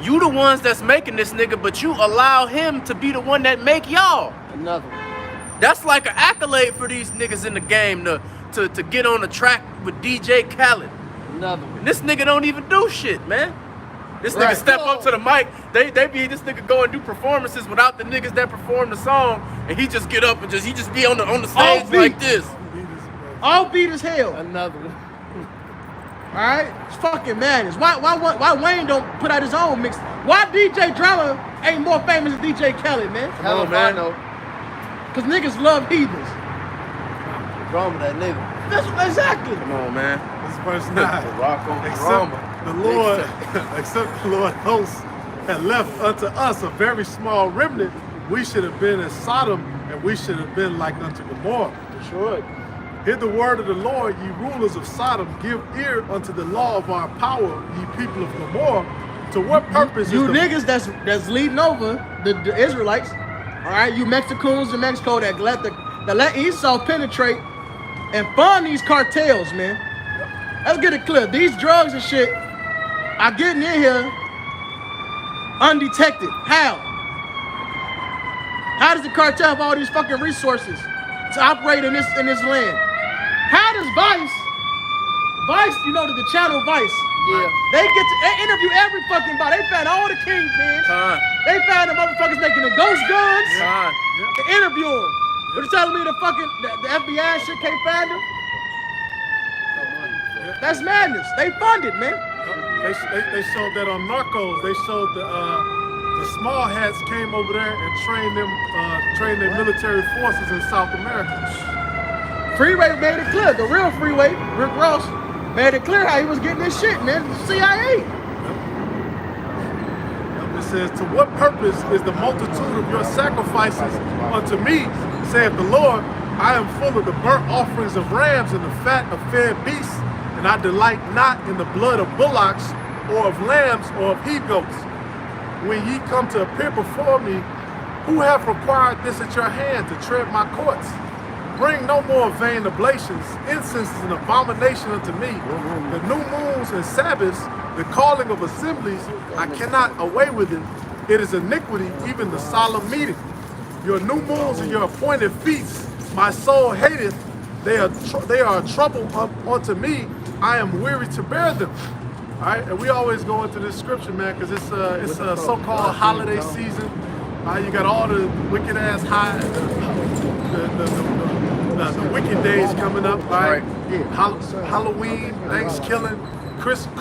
You the ones that's making this nigga, but you allow him to be the one that make y'all. Another one. That's like an accolade for these niggas in the game to get on the track with DJ Khaled. Another one. And this nigga don't even do shit, man. This Right. nigga step up to the mic. They be this nigga go and do performances without the niggas that perform the song, and he just get up and he just be on the stage like beat. this. All beat as hell. Another one. All right, it's fucking madness. Why Wayne don't put out his own mix? Why DJ Drama ain't more famous than DJ Khaled, man? Hell if I man. know. Cause niggas love heathens. Wrong with that nigga. That's exactly. Come on, man. This is verse The 9. rock on Except drama. the Lord, except the Lord hosts had left unto us a very small remnant, we should have been as Sodom, and we should have been like unto Gomorrah. Sure. Hear the word of the Lord, ye rulers of Sodom, give ear unto the law of our power, ye people of Gomorrah. To what purpose You is the niggas that's leading over the Israelites. All right, you Mexicans in Mexico that let Esau penetrate and fund these cartels, man. Let's get it clear. These drugs and shit are getting in here undetected. How? How does the cartel have all these fucking resources to operate in this land? How does Vice, you know, the channel Vice, Yeah. they interview every fucking body. They found all the kingpins. Con. They found the motherfuckers making the ghost guns. Con. They interview them. What you telling me the fucking the FBI shit can't find them? That's madness. They funded, man. They showed that on Narcos. They showed the small hats came over there and trained their military forces in South America. Freeway made it clear. The real Freeway, Rick Ross, made it clear how he was getting this shit, man. The CIA. It says, to what purpose is the multitude of your sacrifices unto me, saith the Lord? I am full of the burnt offerings of rams and the fat of fair beasts, and I delight not in the blood of bullocks or of lambs or of he-goats. When ye come to appear before me, who have required this at your hand to tread my courts? Bring no more vain oblations. Incense is an abomination unto me. The new moons and Sabbaths, the calling of assemblies, I cannot away with it. It is iniquity, even the solemn meeting. Your new moons and your appointed feasts, my soul hateth. They are a trouble unto me. I am weary to bear them. All right, and we always go into this scripture, man, because it's a so-called holiday season. You got all the wicked ass high, the the wicked days coming up, right? Yeah. Halloween, Thanksgiving, Christmas,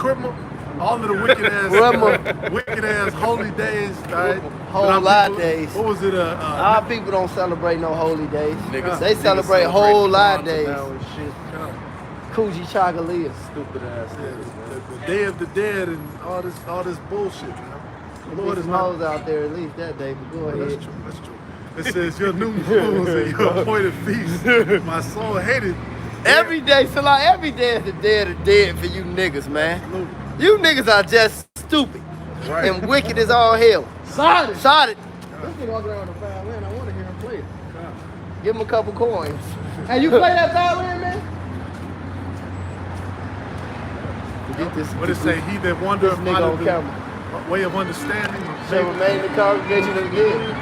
all of the wicked ass holy days, right? Whole lot days. What was it? Our people don't celebrate no holy days. Niggas- They niggas celebrate whole lot Kwanzaa days. now and shit. Coochie Chagalia. Stupid ass niggas, man. the Day of the Dead and all this bullshit, man. The Lord There's is not. hoes out there at least that day, but go That's ahead. true. That's true. It says your new moons and your appointed feast. My soul hated. Every day, so like every day is the day of the dead for you niggas, man. You niggas are just stupid and wicked as all hell. Solid. Shot it. This nigga walking around with a violin. I want to hear him play it. Give him a couple coins. Hey, you play that violin, man? Get this. What it say? He that wandereth This nigga out on of the camera. way of understanding. Shall remain in the congregation of the good.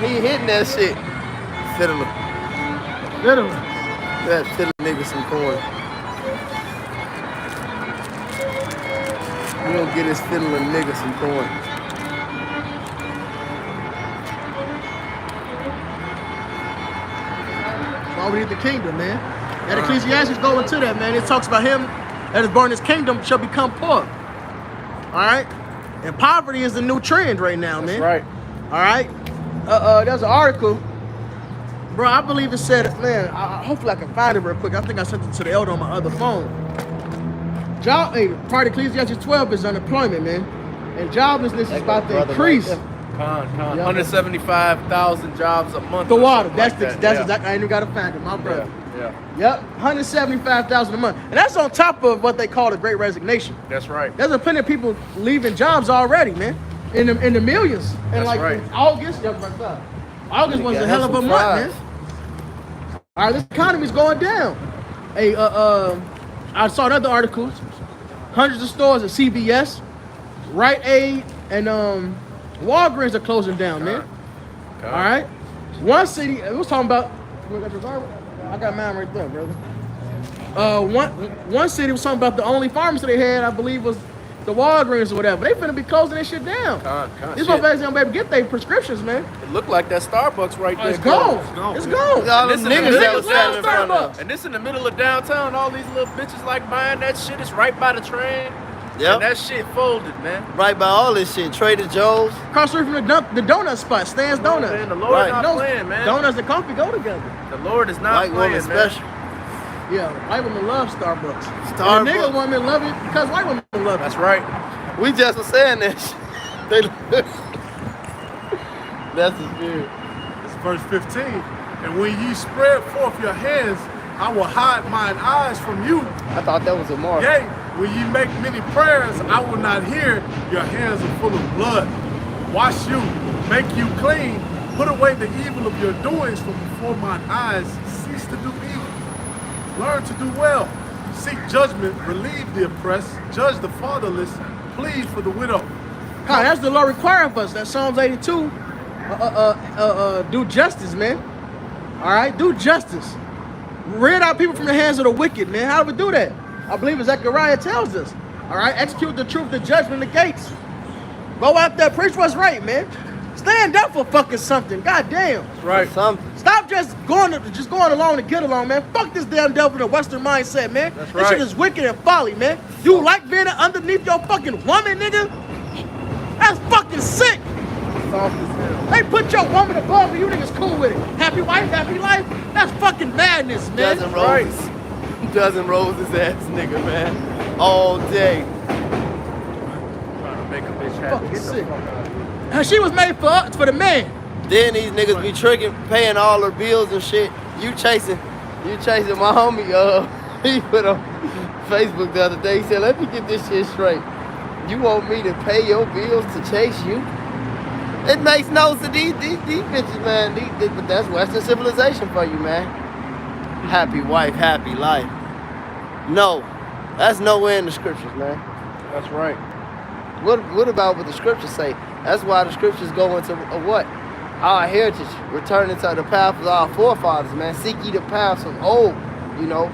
He hitting that shit. Fiddler. Literally. That fiddler nigga some coin. You don't get his fiddler nigga some coin. Why we need the kingdom, man? That Ecclesiastes go into that, man. It talks about him that is born in his kingdom shall become poor. All right? And poverty is the new trend right now, man. Right. All right? There's an article. Bro, I believe it said, man, hopefully I can find it real quick. I think I sent it to the elder on my other phone. Part of Ecclesiastes 12 is unemployment, man. And joblessness is about to increase. Con. Yeah. 175,000 jobs a month. The or water. something That's like the, that. that's Yeah. exactly. I ain't even got to find it, my brother. Yeah. Yep, 175,000 a month, and that's on top of what they call the Great Resignation. That's right. There's a plenty of people leaving jobs already, man, in the millions. And That's like right. in August, August was a hell of a month, man. All right, this economy's going down. Hey, I saw another article. Hundreds of stores at CVS, Rite Aid, and Walgreens are closing down, man. All right, one city. It was talking about. I got mine right there, brother. One city was talking about the only pharmacy they had, I believe, was the Walgreens or whatever. They finna be closing that shit down. These Shit. motherfuckers don't be able to get their prescriptions, man. It looked like that Starbucks right there. It's gone. It's gone. All them Listen, niggas niggas that was love standing in front of. Starbucks. And this in the middle of downtown. All these little bitches like buying that shit. It's right by the train. Yep. And that shit folded, man. Right by all this shit. Trader Joe's. Across the street from the donut spot, Stan's Man, Donuts. the Lord Right. not Those playing, man. Donuts and coffee go together. The Lord is not White playing, woman man. special. Yeah, white women love Starbucks. Starbucks. And the nigga women love it because white women love it. That's right. We just was saying that shit. That's the spirit. It's verse 15. And when ye spread forth your hands, I will hide mine eyes from you. I thought that was a mark. Yea, when ye make many prayers, I will not hear. Your hands are full of blood. Wash you, make you clean. Put away the evil of your doings from before mine eyes. Cease to do evil. Learn to do well. Seek judgment, relieve the oppressed, judge the fatherless, plead for the widow. God, that's the law requiring of us. That Psalms 82. Do justice, man. All right, do justice. Rid our people from the hands of the wicked, man. How do we do that? I believe as Zechariah tells us. All right, execute the truth, the judgment, the gates. Go out there, preach what's right, man. Stand up for fucking something. God damn. Right. Something. Stop just going along to get along, man. Fuck this damn devil in the Western mindset, man. That's This shit right. is wicked and folly, man. You like being underneath your fucking woman, nigga? That's fucking sick. Soft as hell. They put your woman above and you niggas cool with it. Happy wife, happy life? That's fucking madness, man. Dozen roses. Dozen roses ass nigga, man. All day. Trying to make a bitch happy. Fucking Get the sick. fuck out of here. And she was made for us, for the man. Then these niggas be tricking, paying all their bills and shit. You chasing my homie, he put on Facebook the other day. He said, let me get this shit straight. You want me to pay your bills to chase you? It makes no sense. These bitches, man, but that's Western civilization for you, man. Happy wife, happy life. No, that's nowhere in the scriptures, man. That's right. What about what the scriptures say? That's why the scriptures go into what? Our heritage, returning to the path of our forefathers, man. Seek ye the paths of old, you know.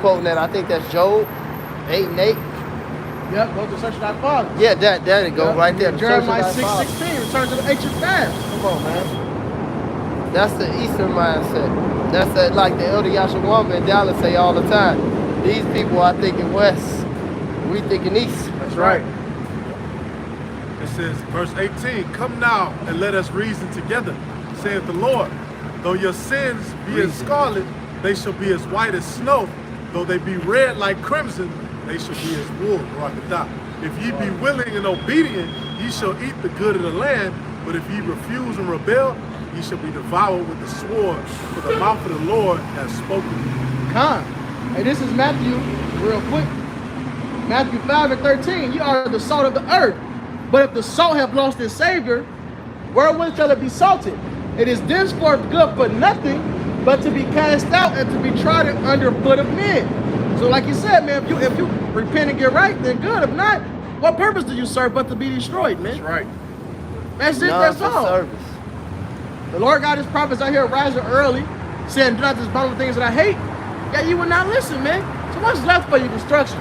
Quoting that, I think that's Job 8 and 8. Yep, go to search thy father. Yeah, that it go Yep. right there. The Jeremiah search of thy 6:16, return to the ancient past. father. Come on, man. That's the Eastern mindset. That's like the Elder Yashawamba in Dallas say all the time. These people are thinking West. We thinking East. That's right. It says, verse 18, come now and let us reason together, saith the Lord. Though your sins be as scarlet, they shall be as white as snow. Though they be red like crimson, they shall be as wool. Barakadah. If ye be willing and obedient, ye shall eat the good of the land. But if ye refuse and rebel, ye shall be devoured with the sword. For the mouth of the Lord has spoken. Con. Hey, this is Matthew, real quick. Matthew 5:13. You are the salt of the earth. But if the salt have lost its savior, wherewith shall it be salted? It is thenceforth good for nothing but to be cast out and to be trodden under foot of men. So like you said, man, if you repent and get right, then good. If not, what purpose do you serve but to be destroyed, man? That's right. That's it, None that's for all. service. The Lord got his prophets out here rising early, saying, do not despise the things that I hate. Yeah, you will not listen, man. So what's left for you? Destruction.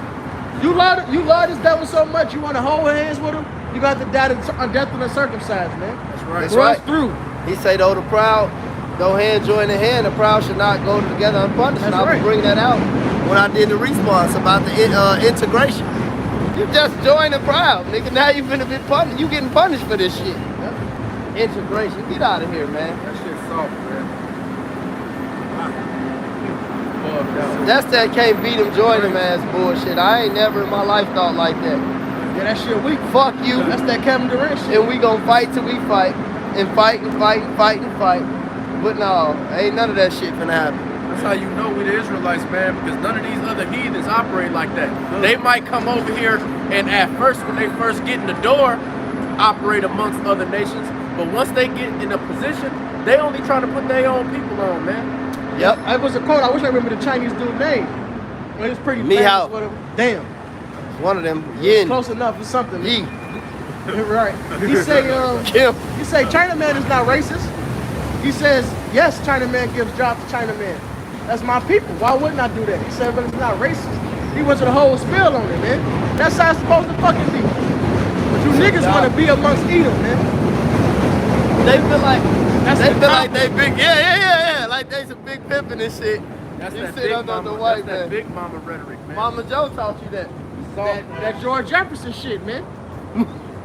You love this devil so much, you want to hold hands with him, you got to die on death and uncircumcised, man. That's right. That's Rush right. through. He say, though the proud, though hand join the hand, the proud should not go together unpunished. That's And I right. will bring that out when I did the response about the integration. You just joined the proud, nigga. Now you finna be punished. You getting punished for this shit. Integration. Get out of here, man. That shit's soft, man. Bugged out. That's that can't beat him, join him ass bullshit. I ain't never in my life thought like that. Yeah, that shit weak. Fuck you. That's that Kevin Durant shit. And we gonna fight till we fight. And fight and fight and fight and fight. But no, ain't none of that shit finna happen. That's how you know we the Israelites, man, because none of these other heathens operate like that. They might come over here and at first, when they first get in the door, operate amongst other nations. But once they get in a position, they only trying to put their own people on, man. Yep. It was a quote. I wish I remember the Chinese dude's name. Well, it's pretty Ni famous. hao. Whatever. Damn. One of them. It's Yin. close enough for something. Yi. Right. He say, Kim. he say Chinaman is not racist. He says, yes, Chinaman gives jobs to Chinaman. That's my people. Why wouldn't I do that? He said, but it's not racist. He went to the whole spiel on it, man. That's how it's supposed to fucking be. But you niggas want to be amongst Edom, man. They feel like That's they the feel like conflict. they big. Yeah. Like they some big pimping and shit. That's You that sit big under mama, the white that's that man. big mama rhetoric, man. Mama Joe taught you that. That George Jefferson shit, man.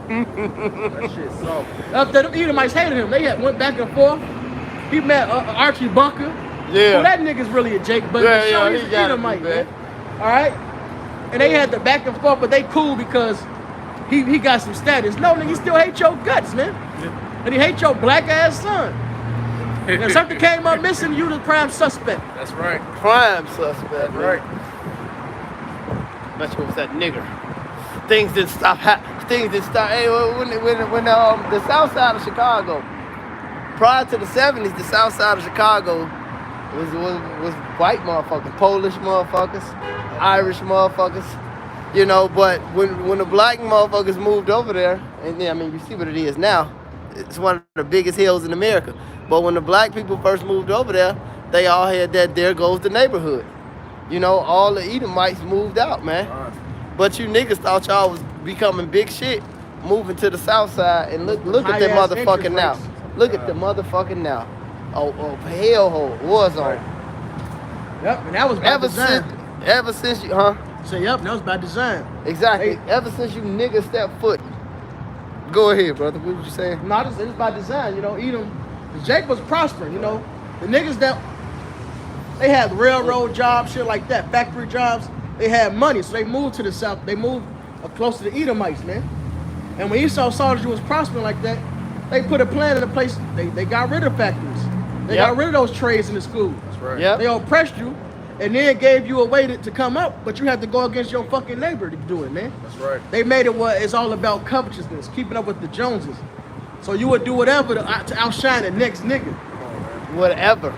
That shit's soft. The Edomites hated him. They went back and forth. He met Archie Bunker. Yeah. Well, that nigga's really a Jake, but Yeah, show yeah, he's he an gotta Edomite, be, man. man. All right? And they had the back and forth, but they cool because he got some status. No, nigga, he still hate your guts, man. And he hate your black ass son. And if something came up missing, you the prime suspect. That's right. Crime suspect. That's right. That's what was that nigger. Things didn't stop. Things didn't stop. Hey, when the South Side of Chicago, prior to the '70s, the South Side of Chicago was white motherfuckers, Polish motherfuckers, Irish motherfuckers, you know. But when the black motherfuckers moved over there, and I mean, you see what it is now. It's one of the biggest hills in America. But when the black people first moved over there, they all had that there goes the neighborhood. You know, all the Edomites moved out, man. But you niggas thought y'all was becoming big shit, moving to the south side, and look at that High-ass motherfucking interest now. rates. Look at the motherfucking now. Oh, hellhole, war zone. Yep, and that was by design. Ever since you, huh? Say, yep, that was by design. Exactly. Hey. Ever since you niggas stepped foot. Go ahead, brother. What was you saying? No, it's by design, you know. Edom, Jake was prospering, you know. The niggas that they had railroad jobs, shit like that, factory jobs. They had money, so they moved to the south. They moved close to the Edomites, man. And when Esau saw that you was prospering like that, they put a plan in place. They got rid of factories. They Yep. got rid of those trades in the school. That's right. Yep. They oppressed you, and then gave you a way to come up, but you had to go against your fucking neighbor to do it, man. That's right. They made it what it's all about covetousness, keeping up with the Joneses. So you would do whatever to outshine the next nigga. Whatever.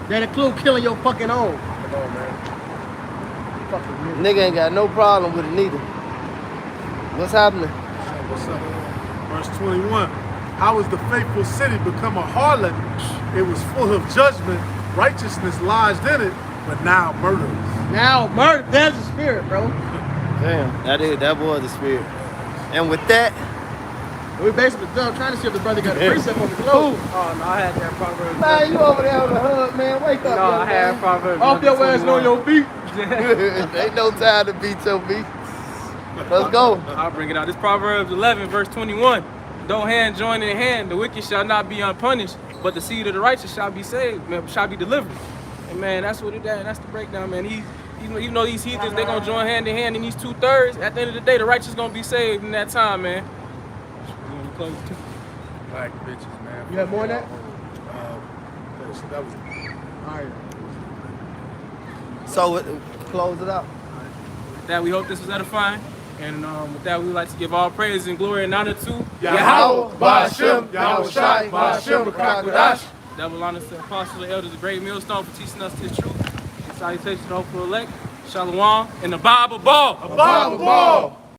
That include killing your fucking own. Come on, man. Fucking nigga. Nigga ain't got no problem with it neither. What's happening? What's up? Verse 21. How is the faithful city become a harlot? It was full of judgment, righteousness lodged in it, but now murderers. Now murder, there's the spirit, bro. Damn, that was the spirit. And with that, And we basically trying to see if the brother got a precept on the clothes. Oh, no, I had that Proverbs. Man, you over there on the hug, man. Wake up, No, young I had man. Proverbs. Off your ass on your feet. Ain't no time to beat your beat. Let's go. I'll bring it out. This Proverbs 11, verse 21. Though hand join in hand, the wicked shall not be unpunished, but the seed of the righteous shall be saved, man, shall be delivered. And man, that's what it is. That's the breakdown, man. Even though these heathens, they're gonna join hand in hand in these 2/3, at the end of the day, the righteous gonna be saved in that time, man. You wanna close too? Black bitches, man. You have more than that? That was All right. So, close it out. With that, we hope this was edifying. And with that, we would like to give all praise and glory and honor to Yahweh, Ba'ashem, Yahweh Shai, Ba'ashem, B'Kakwadash. Double honors to the apostles and elders, the great millstone, for teaching us this truth. And salutations to the hopeful elect. Shalom and the Bible ball. Bible ball.